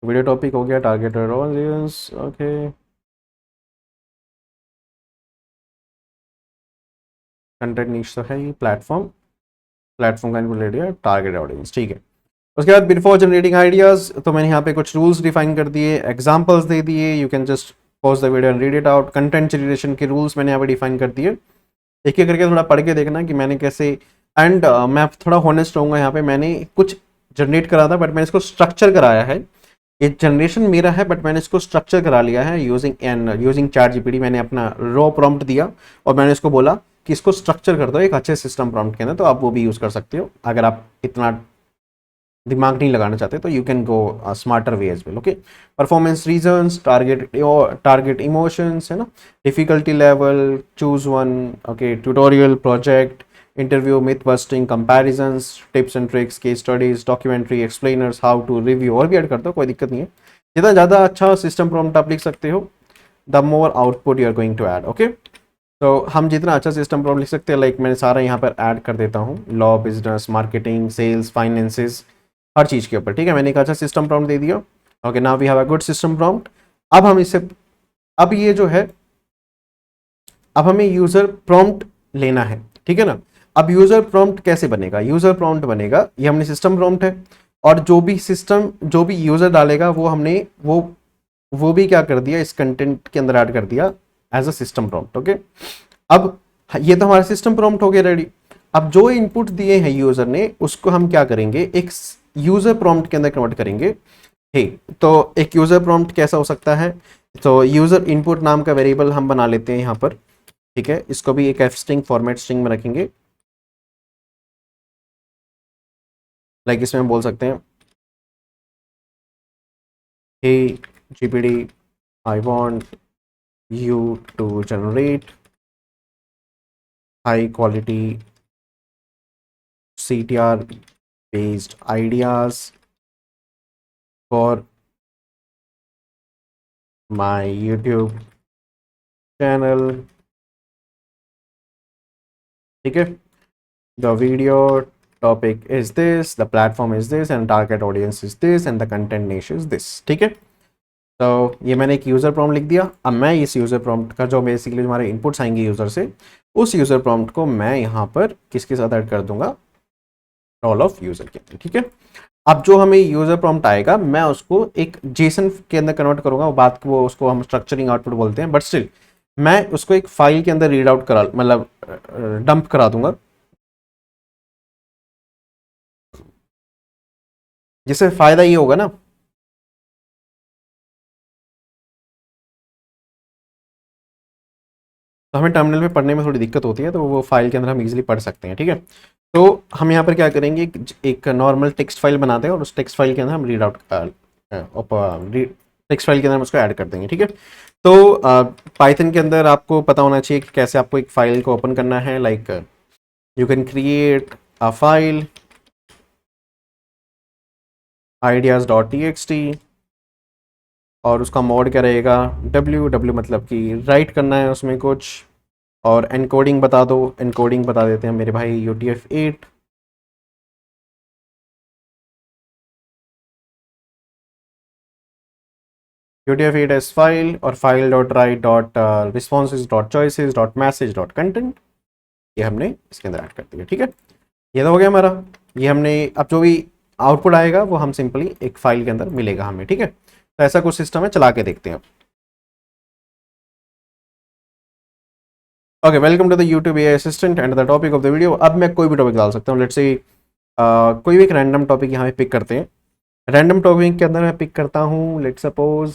वीडियो टॉपिक हो गया, targeted audience, okay. Content niche तो है ही, प्लेटफॉर्म, प्लेटफॉर्म का इनपुट ले लिया, टारगेट ऑडियंस, ठीक है। उसके बाद बिफोर जनरेटिंग आइडियाज तो मैंने यहाँ पे कुछ रूल्स डिफाइन कर दिए, एग्जांपल्स दे दिए। You can just pause the video and read it out. Content generation के रूल्स मैंने यहाँ पे डिफाइन कर दिए। एक एक करके थोड़ा पढ़ के देखना कि मैंने कैसे। एंड मैं थोड़ा हॉनेस्ट रहूँगा यहाँ पे, मैंने कुछ जनरेट करा था बट मैंने इसको स्ट्रक्चर कराया है। ये जनरेशन मेरा है बट मैंने इसको स्ट्रक्चर करा लिया है यूजिंग चैट जीपीटी। मैंने अपना रॉ प्रॉम्प्ट दिया और मैंने इसको बोला कि इसको स्ट्रक्चर कर दो एक अच्छे सिस्टम प्रॉम्प्ट के अंदर। तो आप वो भी यूज़ कर सकते हो अगर आप इतना दिमाग नहीं लगाना चाहते, तो you can go smarter way as well, okay. Performance reasons, target emotions, है ना, difficulty level, choose one, okay, tutorial, project, interview, myth busting, comparisons, tips and tricks, case studies, documentary, explainers, how to review, और भी add कर दो, कोई दिक्कत नहीं है। जितना ज़्यादा अच्छा सिस्टम प्रॉम्प्ट आप लिख सकते हो, the more output you are going to add, okay. तो हम जितना अच्छा सिस्टम प्रॉम्प्ट लिख सकते हैं, लाइक मैंने सारा यहाँ पर ऐड कर देता हूँ, law, business, marketing, sales, finances, हर चीज़ के ऊपर, ठीक है। मैंने एक अच्छा सिस्टम प्रॉम्प्ट दे दिया, okay. Now we have a good system prompt. अब हम इससे, अब ये जो है, अब हमें यूजर प्रॉम्प्ट लेना है, ठीक है ना। अब यूजर प्रॉम्प्ट कैसे बनेगा, यूजर प्रॉम्प्ट बनेगा, ये हमने सिस्टम प्रॉम्प्ट है, और जो भी यूजर डालेगा वो हमने वो भी क्या कर दिया, इस कंटेंट के अंदर ऐड कर दिया as a system prompt, okay. अब ये तो हमारा सिस्टम प्रॉम्प्ट हो गया रेडी। अब जो इनपुट दिए हैं यूजर ने उसको हम क्या करेंगे, एक यूजर प्रॉम्प्ट के अंदर कन्वर्ट करेंगे, ठीक। तो एक यूजर प्रॉम्प्ट कैसा हो सकता है, तो यूजर इनपुट नाम का वेरिएबल हम बना लेते हैं यहाँ पर, ठीक है। इसको भी एक एफ स्ट्रिंग फॉर्मेट स्ट्रिंग में रखेंगे। लाइक इसमें हम बोल सकते हैं, hey GPT, I want you to generate high quality CTR based ideas for my YouTube channel, ठीक है। The video topic is this, the platform is this, and target audience is this, and the content niche is this, ठीक है। तो ये मैंने एक user prompt लिख दिया। अब मैं इस यूज़र प्रॉम्प्ट का जो बेसिकली हमारे इनपुट्स आएंगे यूज़र से, उस यूज़र प्रॉम्प्ट को मैं यहाँ पर किसके साथ ऐड कर दूंगा, रोल ऑफ यूज़र के अंदर, ठीक है। अब जो हमें यूजर प्रॉम्प्ट आएगा मैं उसको एक जेसन के अंदर कन्वर्ट करूंगा, वो बात वो उसको हम स्ट्रक्चरिंग आउटपुट बोलते हैं, बट स्टिल मैं उसको एक फाइल के अंदर रीड आउट करा, मतलब डंप करा दूंगा, जिससे फायदा ये होगा ना, तो हमें टर्मिनल में पढ़ने में थोड़ी दिक्कत होती है, तो वो फाइल के अंदर हम इजीली पढ़ सकते हैं, ठीक है। तो हम यहाँ पर क्या करेंगे, एक नॉर्मल टेक्स्ट फाइल बनाते हैं और उस टेक्स्ट फाइल के अंदर हम रीड आउट टेक्स्ट फाइल के अंदर हम उसको ऐड कर देंगे, ठीक है। तो पाइथन के अंदर आपको पता होना चाहिए कि कैसे आपको एक फाइल को ओपन करना है। Like you can create a file ideas.txt और उसका मोड क्या रहेगा, डब्ल्यू मतलब कि राइट करना है उसमें कुछ, और एनकोडिंग बता दो, एनकोडिंग बता देते हैं मेरे भाई UTF-8, UTF-8 एस फाइल, और file dot right dot responses dot choices dot message dot content, ये हमने इसके अंदर ऐड कर दिया, ठीक है। ये तो हो गया हमारा। ये हमने, अब जो भी आउटपुट आएगा वो हम सिंपली एक फाइल के अंदर मिलेगा हमें, ठीक है। तो ऐसा कुछ सिस्टम है, चला के देखते हैं। Okay, welcome to the YouTube AI assistant and the topic of the video. अब मैं कोई भी टॉपिक डाल सकता हूँ, लेट्स से कोई भी एक रैंडम टॉपिक यहाँ पे पिक करते हैं। रैंडम टॉपिक के अंदर मैं पिक करता हूँ, let's suppose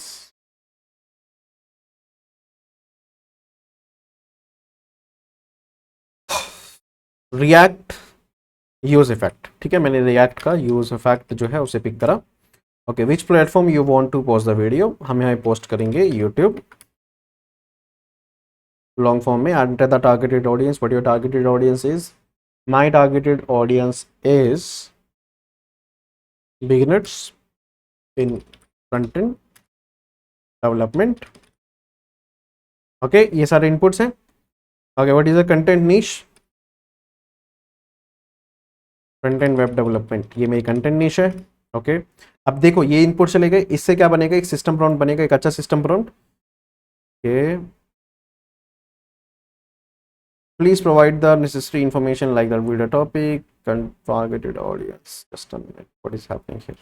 react use effect, ठीक है। मैंने रिएक्ट का यूज इफेक्ट जो है उसे पिक करा। Okay, which platform you want to post the video, हम यहाँ पोस्ट करेंगे यूट्यूब। लॉन्ग फॉर्म में enter the targeted audience, what your targeted audience is, my targeted audience is beginners, in content development. Okay, ये सारे inputs हैं। Okay, what is the content niche? Content web development, ये मेरी content niche है। Okay, अब देखो ये input चले गए, इससे क्या बनेगा, एक सिस्टम प्रॉम्प्ट बनेगा, एक अच्छा system prompt. Okay, please provide the necessary information like the video topic and targeted audience. Just a minute, what is happening here?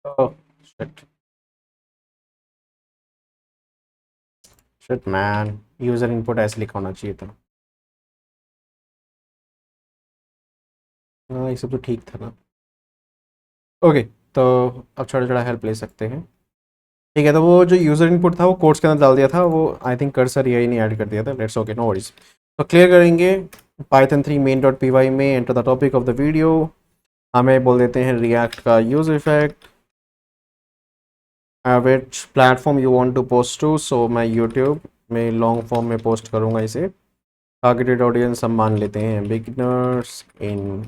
Oh, shit. Shit man, user input ऐसे लिखा होना चाहिए था। हाँ, ये सब तो ठीक था ना। ओके, तो अब छोटा छोटा हेल्प ले सकते हैं। ठीक है, तो वो जो यूज़र इनपुट था वो कोड्स के अंदर डाल दिया था, वो आई थिंक कर्सर यही नहीं ऐड कर दिया था। Let's okay, no worries. तो क्लियर करेंगे। Python 3 main dot P Y में enter the topic of the video, हमें बोल देते हैं रिएक्ट का use effect, which platform you want to post to. So मैं यूट्यूब में लॉन्ग फॉर्म में पोस्ट करूँगा इसे। टारगेटेड ऑडियंस हम मान लेते हैं beginners in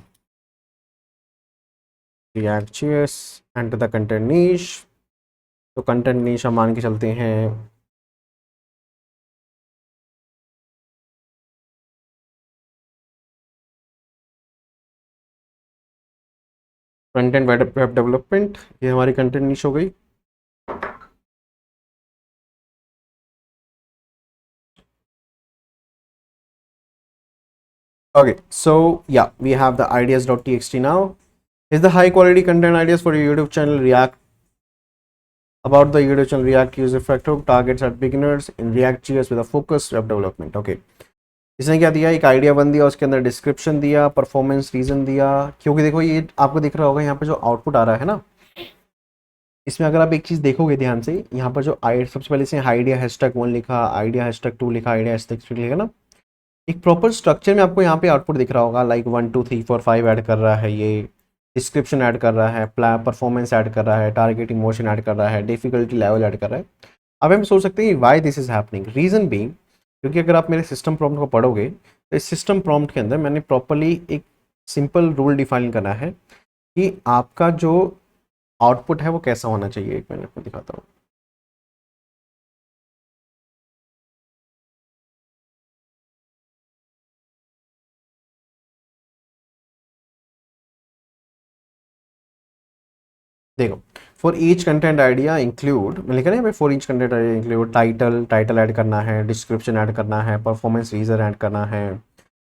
React JS. Enter the content niche, तो कंटेंट नीश हम मान के चलते हैं कंटेंट वेब डेवलपमेंट। ये हमारी कंटेंट नीश हो गई। Okay, so yeah, we have the ideas.txt now. Is the high quality content ideas for your YouTube channel React about the YouTube channel React user factor targets at beginners in React.js with a focus web development. Okay, इसने क्या दिया, एक idea बन दिया, उसके अंदर description दिया, performance reason दिया। क्योंकि देखो ये आपको दिख रहा होगा यहाँ पे जो आउटपुट आ रहा है ना, इसमें अगर आप एक चीज़ देखोगे ध्यान से, यहाँ पर जो आई सबसे पहले से आइडिया हैशटैग 1 लिखा, आइडिया हैशटैग 2 लिखा, आइडिया हैशटैग 3 लिखा ना, एक प्रॉपर स्ट्रक्चर में आपको यहाँ पे आउटपुट दिख रहा होगा, लाइक 1 2 3 4 5 ऐड कर रहा है, ये डिस्क्रिप्शन ऐड कर रहा है, परफॉर्मेंस ऐड कर रहा है, टारगेट इमोशन ऐड कर रहा है, डिफिकल्टी लेवल ऐड कर रहा है। अब हम सोच सकते हैं why this is happening, reason being, क्योंकि अगर आप मेरे सिस्टम प्रॉम्प्ट को पढ़ोगे तो इस सिस्टम प्रॉम्प्ट के अंदर मैंने प्रॉपरली एक सिंपल रूल डिफाइन करना है कि आपका जो आउटपुट है वो कैसा होना चाहिए। एक मिनट में दिखाता हूँ। देखो, for each content idea include, मैं लिखा नहीं, for each content idea include title add करना है, डिस्क्रिप्शन ऐड करना है, परफॉर्मेंस रीजन ऐड करना है,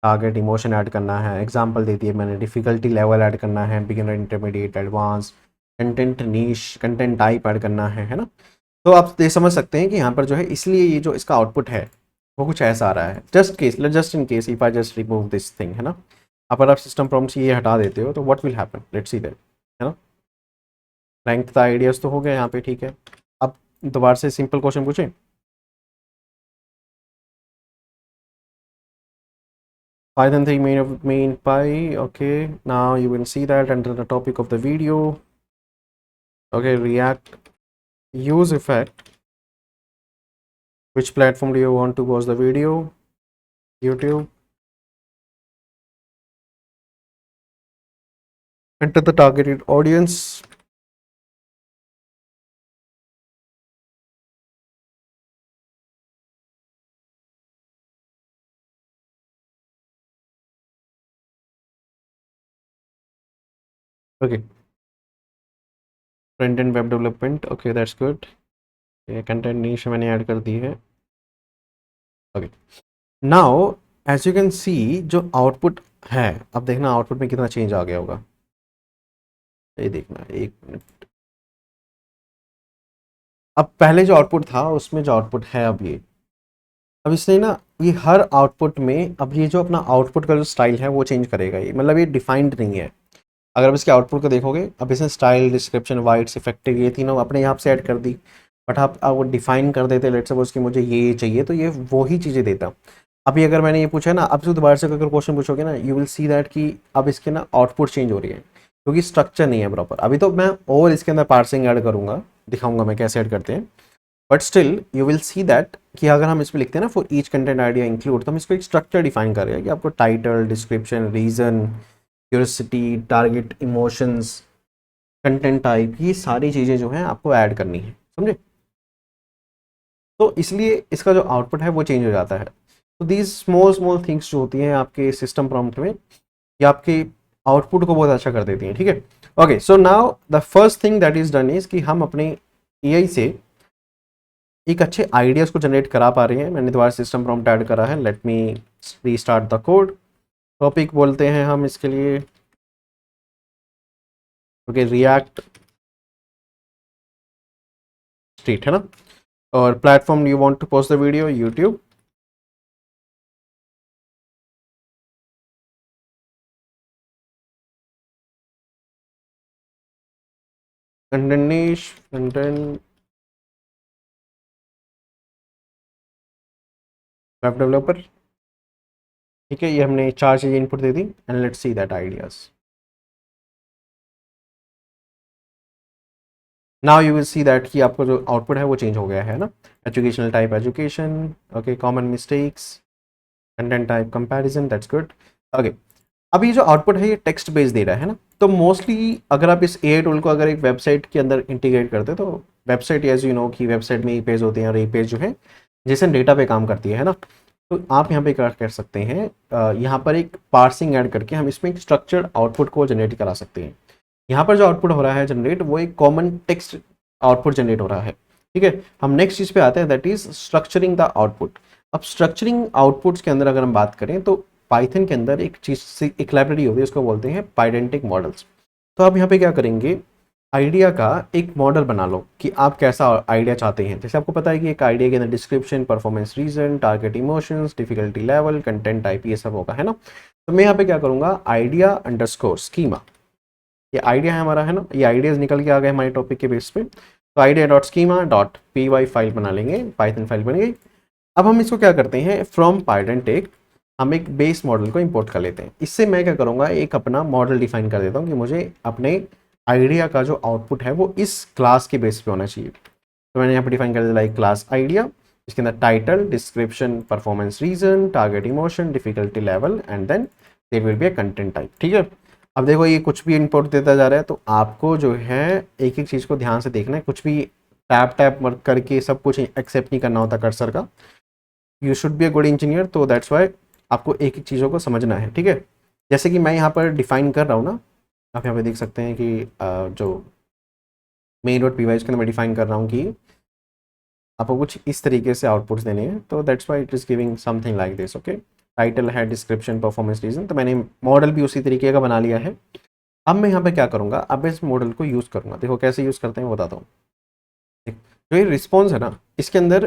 टारगेट इमोशन ऐड करना है, एग्जांपल दे दिए मैंने, डिफिकल्टी लेवल ऐड करना है, beginner intermediate advance, content niche, content type add करना है ना। तो आप ये समझ सकते हैं कि यहाँ पर जो है, इसलिए ये जो इसका आउटपुट है वो कुछ ऐसा आ रहा है। Just in case if I just remove this thing, है ना, अगर आप सिस्टम प्रॉम्प्ट से ये हटा देते हो तो what will happen, let's see that, है ना। रैंक था आइडियाज तो हो गया यहाँ पे, ठीक है। अब दोबारा से सिंपल क्वेश्चन पूछें। Python 3 main py, okay, now you will see that under the topic of the video. Okay, React use effect, which platform do you want to watch the video? YouTube. Enter the targeted audience. Okay, front-end web development, okay, that's good. ये content niche मैंने add कर दी है। Okay, now as you can see जो output है, अब देखना output में कितना चेंज आ गया होगा, ये देखना एक मिनट। अब पहले जो आउटपुट था उसमें जो आउटपुट है अब इसने ना ये हर आउटपुट में, अब ये जो अपना आउटपुट का जो स्टाइल है वो चेंज करेगा, ये मतलब ये डिफाइंड नहीं है। अगर आप इसके आउटपुट को देखोगे, अब इसने स्टाइल, डिस्क्रिप्शन, वाइड्स, इफेक्टिव, ये तीनों अपने यहाँ से ऐड कर दी, बट आप वो डिफाइन कर देते, लेट्स सपोज कि मुझे ये चाहिए, तो ये वो ही चीज़ें देता। अभी अगर मैंने ये पूछा ना, अब से दोबारा से अगर क्वेश्चन पूछोगे ना, यू विल सी दैट कि अब इसके ना आउटपुट चेंज हो रही है, क्योंकि स्ट्रक्चर नहीं है प्रॉपर। अभी तो मैं और इसके अंदर पार्सिंग ऐड करूँगा, दिखाऊंगा मैं कैसे ऐड करते हैं, but still you will see that कि अगर हम इसमें लिखते हैं ना for each content idea include, तो हम इसको एक स्ट्रक्चर डिफाइन कर रहे हैं कि आपको title, description, reason, curiosity, target, emotions, content type, ये सारी चीज़ें जो हैं आपको ऐड करनी है, समझे? तो इसलिए इसका जो आउटपुट है वो चेंज हो जाता है। तो दीज स्मॉल स्मॉल थिंग्स जो होती हैं आपके सिस्टम प्रॉम्प्ट में, ये आपके आउटपुट को बहुत अच्छा कर देती हैं, ठीक है। Okay, so now the first thing that is done is कि हम अपने एआई से एक अच्छे आइडियाज़ को जनरेट करा पा रहे हैं। मैंने दोबारा सिस्टम प्रॉम्प्ट ऐड करा है, let me restart the code. Topic बोलते हैं हम इसके लिए, ओके, रिएक्ट स्ट्रीट है ना, और platform you want to post the video, YouTube. Content niche, content web developer, ठीक है, ये हमने 4 चीज़ें इनपुट दे दी, and let's see that ideas. Now you will see that कि आपको जो आउटपुट है वो चेंज हो गया है ना। Educational type education, okay, common mistakes, content type comparison, that's good. Okay, अब ये जो आउटपुट है ये टेक्स्ट बेस दे रहा है ना, तो मोस्टली अगर आप इस एआई टूल को अगर एक वेबसाइट के अंदर इंटीग्रेट करते हैं, तो वेबसाइट एज यू नो कि वेबसाइट में ई पेज होते हैं, और ई पेज जो है जैसे डेटा पे काम करती है ना, तो आप यहाँ पे क्या कर सकते हैं, यहाँ पर एक पार्सिंग ऐड करके हम इसमें एक स्ट्रक्चर्ड आउटपुट को जनरेट करा सकते हैं। यहाँ पर जो आउटपुट हो रहा है जनरेट, वो एक कॉमन टेक्स्ट आउटपुट जनरेट हो रहा है, ठीक है। हम नेक्स्ट चीज़ पे आते हैं, that is structuring the output. अब स्ट्रक्चरिंग आउटपुट्स के अंदर अगर हम बात करें, तो पाइथन के अंदर एक चीज़ से एक लाइब्रेरी होती है, उसको बोलते हैं पाइडेंटिक मॉडल्स। तो आप यहाँ पे क्या करेंगे, आइडिया का एक मॉडल बना लो कि आप कैसा आइडिया चाहते हैं। जैसे आपको पता है कि एक आइडिया के अंदर description, performance, reason, target, emotions, difficulty level, content type, ये सब होगा, है ना। तो मैं यहाँ पे क्या करूँगा, आइडिया अंडरस्कोर स्कीमा, ये आइडिया है हमारा, है ना, ये आइडियाज निकल के आ गए हमारे टॉपिक के बेस पे। तो idea dot schema dot P Y file बना लेंगे, पाइथन फाइल बन गई। अब हम इसको क्या करते हैं, फ्रॉम पाइडेंटिक हम एक बेस मॉडल को इंपोर्ट कर लेते हैं। इससे मैं क्या करूँगा, एक अपना मॉडल डिफाइन कर देता हूँ कि मुझे अपने आइडिया का जो आउटपुट है वो इस क्लास के बेस पे होना चाहिए। तो मैंने यहाँ पे डिफाइन कर दिया लाइक क्लास आइडिया, इसके अंदर title, description, performance, reason, target, emotion, difficulty level, and then there will be a content type, ठीक है। अब देखो ये कुछ भी इनपुट देता जा रहा है, तो आपको जो है एक एक चीज़ को ध्यान से देखना है, कुछ भी टैप टैप करके सब कुछ एक्सेप्ट नहीं करना होता कर्सर का। You should be a good engineer, तो दैट्स वाई आपको एक एक चीज़ों को समझना है, ठीक है। जैसे कि मैं यहाँ पर डिफाइन कर रहा हूँ ना, आप यहाँ पे देख सकते हैं कि जो मेन डॉट पी वाई के अंदर मैं डिफाइन कर रहा हूँ कि आपको कुछ इस तरीके से आउटपुट्स देने हैं, तो that's why it is giving something like this, okay. Title है, डिस्क्रिप्शन, परफॉर्मेंस, रीजन, तो मैंने मॉडल भी उसी तरीके का बना लिया है। अब मैं यहाँ पे क्या करूँगा, अब इस मॉडल को यूज़ करूँगा, देखो कैसे यूज़ करते हैं वो बताता हूँ। जो ये रिस्पॉन्स है ना, इसके अंदर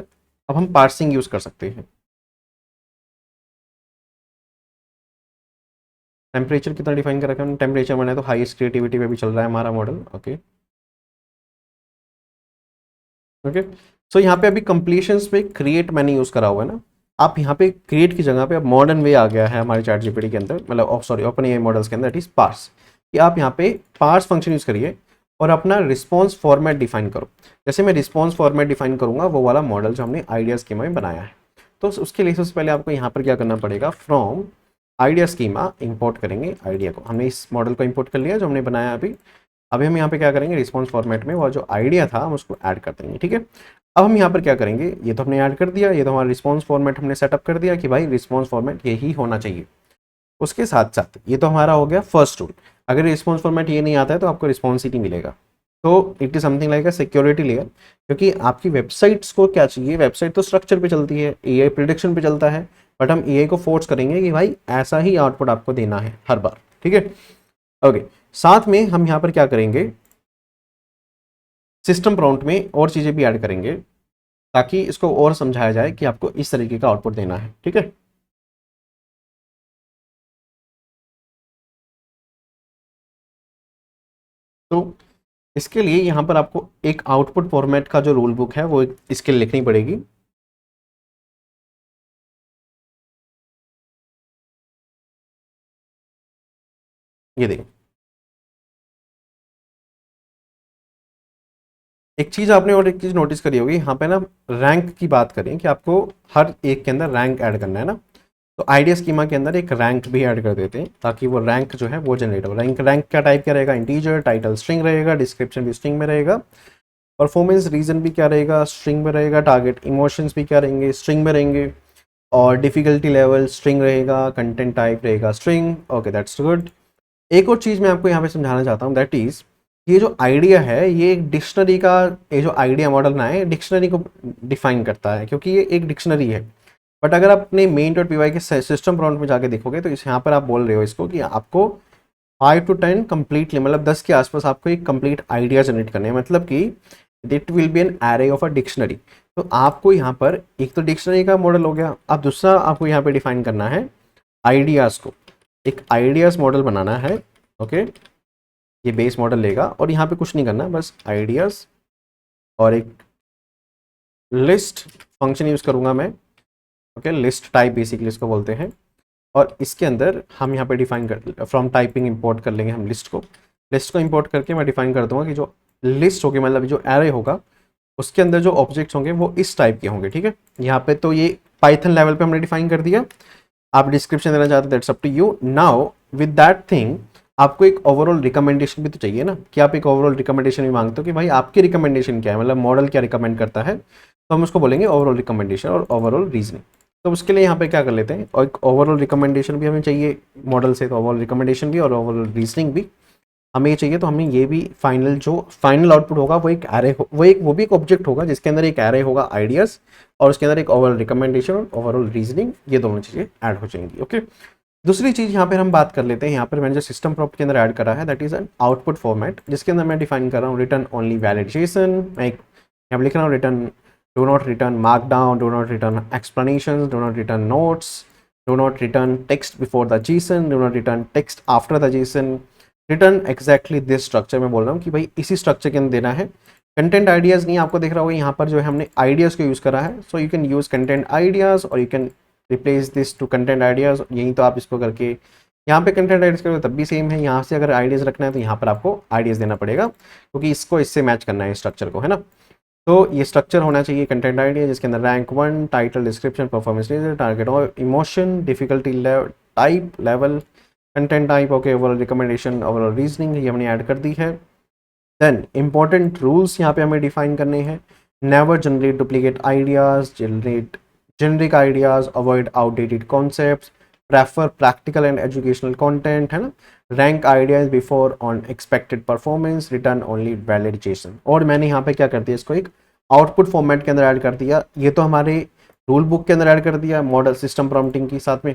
अब हम पार्सिंग यूज़ कर सकते हैं। टेम्परेचर कितना डिफाइन कर रखा है, टेम्परेचर मैंने तो हाईएस्ट क्रिएटिविटी पे भी चल रहा है हमारा मॉडल, ओके ओके। सो यहाँ पे अभी कंप्लीशंस पे क्रिएट मैंने यूज़ करा हुआ है ना, आप यहाँ पे क्रिएट की जगह पे अब मॉडर्न वे आ गया है हमारे चैट जीपीटी के अंदर, मतलब सॉरी ओपन एआई मॉडल्स के अंदर, इट इज़ पार्स, कि आप यहाँ पे पार्स फंक्शन यूज़ करिए और अपना रिस्पॉन्स फॉर्मेट डिफाइन करो। जैसे मैं रिस्पॉन्स फॉर्मेट डिफाइन करूँगा वो वाला मॉडल जो हमने आइडिया स्कीमा में बनाया है, तो उसके लिए सबसे पहले आपको यहाँ पर क्या करना पड़ेगा, फ्रॉम आइडिया स्कीमा इंपोर्ट करेंगे आइडिया को। हमने इस मॉडल को इंपोर्ट कर लिया जो हमने बनाया अभी। अभी हम यहाँ पे क्या करेंगे, रिस्पॉन्स फॉर्मेट में वो जो आइडिया था हम उसको ऐड कर देंगे, ठीक है। अब हम यहाँ पर क्या करेंगे, ये तो हमने ऐड कर दिया, ये तो हमारा रिस्पॉन्स फॉर्मेट हमने सेटअप कर दिया कि भाई रिस्पॉन्स फॉर्मेट यही होना चाहिए। उसके साथ साथ ये तो हमारा हो गया फर्स्ट रूल, अगर रिस्पॉन्स फॉर्मेट ये नहीं आता है तो आपको रिस्पॉन्स ही नहीं मिलेगा। तो it is something like a security layer, क्योंकि आपकी वेबसाइट्स को क्या चाहिए, वेबसाइट तो स्ट्रक्चर पे चलती है, एआई प्रिडिक्शन पे चलता है, बट हम एआई को फोर्स करेंगे कि भाई ऐसा ही आउटपुट आपको देना है हर बार, ठीक है। ओके, साथ में हम यहाँ पर क्या करेंगे, सिस्टम प्रॉम्प्ट में और चीज़ें भी ऐड करेंगे ताकि इसको और समझाया जाए कि आपको इस तरीके का आउटपुट देना है, ठीक है। तो इसके लिए यहाँ पर आपको एक आउटपुट फॉर्मेट का जो रूल बुक है वो इसके लिए लिखनी पड़ेगी। ये देखिए, एक चीज आपने और एक चीज नोटिस करी होगी, यहाँ पे ना रैंक की बात करें कि आपको हर एक के अंदर रैंक ऐड करना है ना, तो आइडिया स्कीमा के अंदर एक रैंक भी ऐड कर देते हैं ताकि वो रैंक जो है वो जनरेट हो। रैंक रैंक क्या टाइप क्या रहेगा, इंटीजर, टाइटल स्ट्रिंग रहेगा, डिस्क्रिप्शन भी स्ट्रिंग में रहेगा, परफॉर्मेंस रीजन भी क्या रहेगा, स्ट्रिंग में रहेगा, टारगेट इमोशंस भी क्या रहेंगे, स्ट्रिंग में रहेंगे, और डिफिकल्टी लेवल स्ट्रिंग रहेगा, कंटेंट टाइप रहेगा स्ट्रिंग। Okay, that's good. एक और चीज़ मैं आपको यहाँ पे समझाना चाहता हूँ, दैट इज़ ये जो आइडिया है ये एक डिक्शनरी का, ये जो आइडिया मॉडल ना है डिक्शनरी को डिफाइन करता है, क्योंकि ये एक डिक्शनरी है। बट अगर आप अपने मेन डॉट पी वाई के सिस्टम प्रॉम्प्ट में जाके देखोगे तो इस यहाँ पर आप बोल रहे हो इसको कि आपको 5 to 10 कंप्लीटली, मतलब 10 के आसपास आपको एक कंप्लीट आइडिया जनरेट करने हैं, मतलब कि it will be an array of a dictionary. तो आपको यहाँ पर एक तो डिक्शनरी का मॉडल हो गया, अब दूसरा आपको यहाँ पे डिफाइन करना है आइडियाज़ को, एक आइडियाज़ मॉडल बनाना है। ओके, ये बेस मॉडल लेगा और यहाँ पे कुछ नहीं करना, बस आइडियाज़ और एक लिस्ट फंक्शन यूज़ करूँगा मैं। ओके, लिस्ट टाइप बेसिकली इसको बोलते हैं, और इसके अंदर हम यहाँ पे डिफाइन कर फ्रॉम टाइपिंग इंपोर्ट कर लेंगे हम लिस्ट को इंपोर्ट करके मैं डिफाइन कर दूंगा कि जो लिस्ट होगी, मतलब जो एरे होगा उसके अंदर जो ऑब्जेक्ट्स होंगे वो इस टाइप के होंगे, ठीक है। यहाँ पे तो ये पाइथन लेवल पे हमने डिफाइन कर दिया, आप डिस्क्रिप्शन देना चाहते हो that's up to you. Now with that thing आपको एक ओवरऑल रिकमेंडेशन भी तो चाहिए ना, कि आप एक ओवरऑल रिकमेंडेशन भी मांगते हो कि भाई आपकी रिकमेंडेशन क्या है, मतलब मॉडल क्या रिकमेंड करता है, तो हम उसको बोलेंगे ओवरऑल रिकमेंडेशन और ओवरऑल रीजनिंग। तो उसके लिए यहाँ पे क्या कर लेते हैं, और एक ओवरऑल रिकमेंडेशन भी हमें चाहिए मॉडल से, तो ओवरऑल रिकमेंडेशन भी और ओवरऑल रीजनिंग भी हमें ये चाहिए। तो हमें ये भी फाइनल जो फाइनल आउटपुट होगा वो एक एरे वो भी एक ऑब्जेक्ट होगा जिसके अंदर एक एरे होगा आइडियाज, और उसके अंदर एक ओवरऑल रिकमेंडेशन और ओवरऑल रीजनिंग, ये दोनों चीज़ें ऐड हो जाएंगी। ओके, दूसरी चीज़ यहाँ पर हम बात कर लेते हैं, यहाँ पर मैंने जो सिस्टम प्रॉम्प्ट के अंदर ऐड करा है that is an output format, जिसके अंदर मैं डिफाइन कर रहा हूँ रिटर्न ओनली वैलिडेशन। मैं यहाँ लिख रहा हूँ return, do not return markdown, do not return explanation, do not return notes, do not return text before the Jason, do not return text after the Jason, return exactly this structure. मैं बोल रहा हूँ कि भाई इसी structure के अंदर देना है। कंटेंट आइडियाज़ नहीं, आपको दिख रहा होगा यहाँ पर जो है हमने आइडियाज़ को यूज़ करा है, so you can use content ideas और you can replace this to content ideas. यहीं तो आप इसको करके यहाँ पे कंटेंट आइडियाज़ करोगे तब भी सेम है, यहाँ से अगर आइडियाज़ रखना है तो यहाँ पर आपको आइडियाज़ देना पड़ेगा, क्योंकि इसको इससे मैच करना है स्ट्रक्चर को, है ना। तो ये स्ट्रक्चर होना चाहिए कंटेंट आइडिया, जिसके अंदर rank 1, title, description, performance, target और emotion, difficulty type, level, content type, okay, overall recommendation, overall reasoning, ये हमने ऐड कर दी है। देन इंपॉर्टेंट रूल्स यहाँ पे हमें डिफाइन करने हैं, never generate duplicate ideas, generate generic ideas, avoid outdated concepts, prefer practical and educational content, है ना, rank ideas before on expected performance, return only validation. और मैंने यहाँ पे क्या कर दिया, इसको एक आउटपुट फॉर्मेट के अंदर ऐड कर दिया, ये तो हमारे रूल बुक के अंदर ऐड कर दिया मॉडल सिस्टम प्रॉम्प्टिंग के साथ में।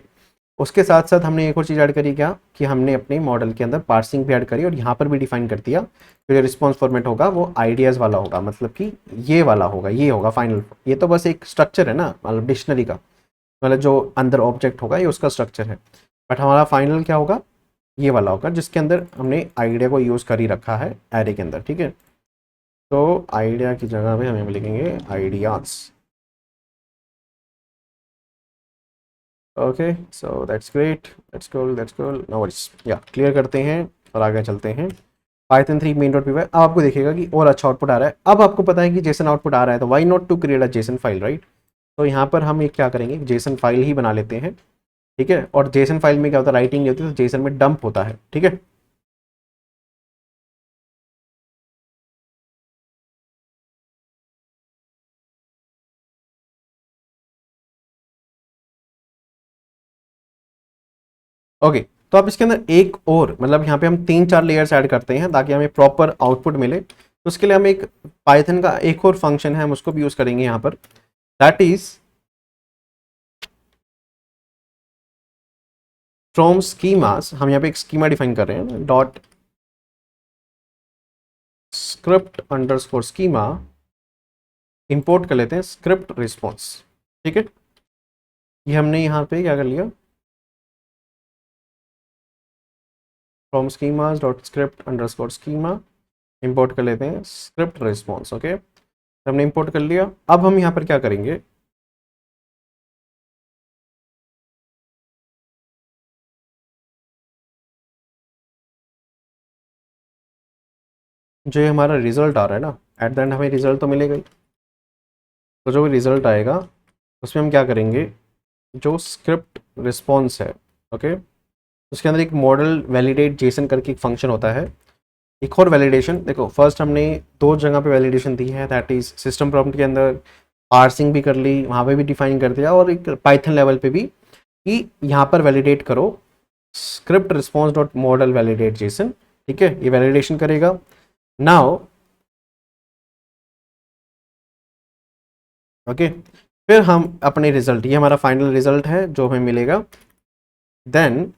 उसके साथ साथ हमने एक और चीज़ ऐड करी, क्या कि हमने अपने मॉडल के अंदर पार्सिंग भी ऐड करी, और यहाँ पर भी डिफाइन कर दिया कि जो रिस्पॉन्स फॉर्मेट होगा वो आइडियाज़ वाला होगा, मतलब कि ये वाला होगा, ये होगा फाइनल। ये तो बस एक स्ट्रक्चर है ना, मतलब डिक्शनरी का, मतलब जो अंदर ऑब्जेक्ट होगा ये उसका स्ट्रक्चर है, बट हमारा फाइनल क्या होगा, ये वाला होगा जिसके अंदर हमने आइडिया को यूज़ कर ही रखा है एरे के अंदर, ठीक है। तो आइडिया की जगह पे हमें लिखेंगे ideas. Okay, so that's great, that's cool no worries, yeah clear करते हैं और आगे चलते हैं। Python 3 main dot P Y, अब आपको देखिएगा कि और अच्छा आउटपुट आ रहा है। अब आपको पता है कि जेसन आउटपुट आ रहा है, तो why not to create a JSON file, right. तो यहाँ पर हम एक क्या करेंगे, जेसन फाइल ही बना लेते हैं, ठीक है। और जेसन फाइल में क्या होता है, राइटिंग नहीं होती, तो जेसन में डंप होता है, ठीक है। ओके, तो आप इसके अंदर एक और, मतलब यहाँ पे हम 3-4 लेयर्स ऐड करते हैं ताकि हमें प्रॉपर आउटपुट मिले। तो उसके लिए हम एक पाइथन का एक और फंक्शन है, हम उसको भी यूज़ करेंगे यहाँ पर, दैट इज फ्रॉम स्कीमास। हम यहाँ पे एक स्कीमा डिफाइन कर रहे हैं, dot script underscore schema, import कर लेते हैं स्क्रिप्ट रिस्पॉन्स। ठीक है, ये हमने यहाँ पे क्या कर लिया, from schemas dot script underscore schema, import कर लेते हैं स्क्रिप्ट रिस्पॉन्स। ओके, हमने इंपोर्ट कर लिया। अब हम यहाँ पर क्या करेंगे, जो ये हमारा रिजल्ट आ रहा है ना, एट द एंड हमें रिजल्ट तो मिलेगा ही। तो जो भी रिजल्ट आएगा उसमें हम क्या करेंगे, जो स्क्रिप्ट रिस्पॉन्स है, ओके, उसके अंदर एक मॉडल वैलिडेट जेसन करके एक फंक्शन होता है। एक और वैलिडेशन देखो, फर्स्ट हमने दो जगह पे वैलिडेशन दी है, दैट इज सिस्टम प्रॉम्प्ट के अंदर पार्सिंग भी कर ली, वहाँ पे भी डिफाइन कर दिया, और एक पाइथन लेवल पे भी कि यहाँ पर वैलिडेट करो script response dot model validate Jason. ठीक है, ये वैलिडेशन करेगा। नाउ ओके, फिर हम अपने रिजल्ट, ये हमारा फाइनल रिजल्ट है जो हमें मिलेगा, then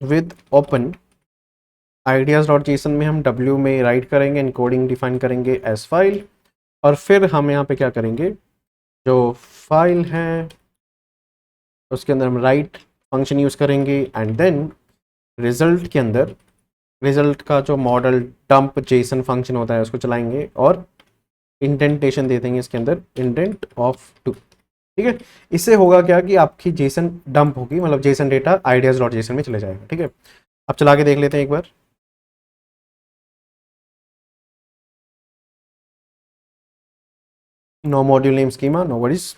with open ideas dot JSON में हम w में राइट करेंगे, इनकोडिंग डिफाइन करेंगे एज फाइल, और फिर हम यहाँ पे क्या करेंगे, जो फाइल है उसके अंदर हम राइट फंक्शन यूज़ करेंगे, एंड देन रिजल्ट के अंदर रिजल्ट का जो मॉडल डंप जेसन फंक्शन होता है उसको चलाएंगे, और इंडेंटेशन दे देंगे इसके अंदर, इंडेंट ऑफ 2। ठीक है, इससे होगा क्या कि आपकी जेसन डंप होगी, मतलब Jason data ideas dot JSON में चले जाएगा। ठीक है, अब चला के देख लेते हैं एक बार। No module name schema, no worries.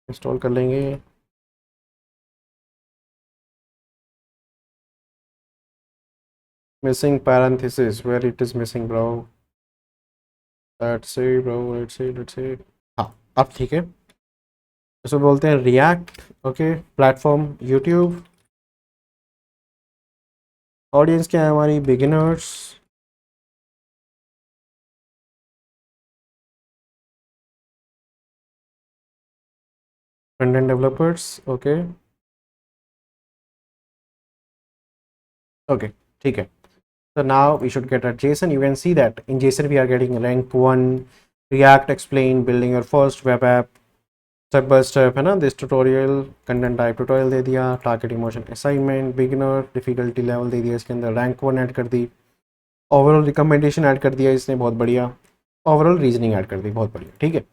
Install कर लेंगे। Missing parenthesis, where it is missing bro, let's see bro, let's see. हाँ, अब ठीक है, इसको बोलते हैं React. Okay, platform YouTube, audience क्या है हमारी, beginners, front end developers. Okay okay, ठीक है। So now we should get a JSON. You can see that in JSON we are getting rank 1, React explain, building your first web app, step by step, है ना, this tutorial, content type tutorial दे दिया, target emotion assignment, beginner, difficulty level दे दिया, इसके अंदर rank 1 add कर दी, overall recommendation add कर दिया इसने, बहुत बढ़िया, overall reasoning ऐड कर दी, बहुत बढ़िया। ठीक है,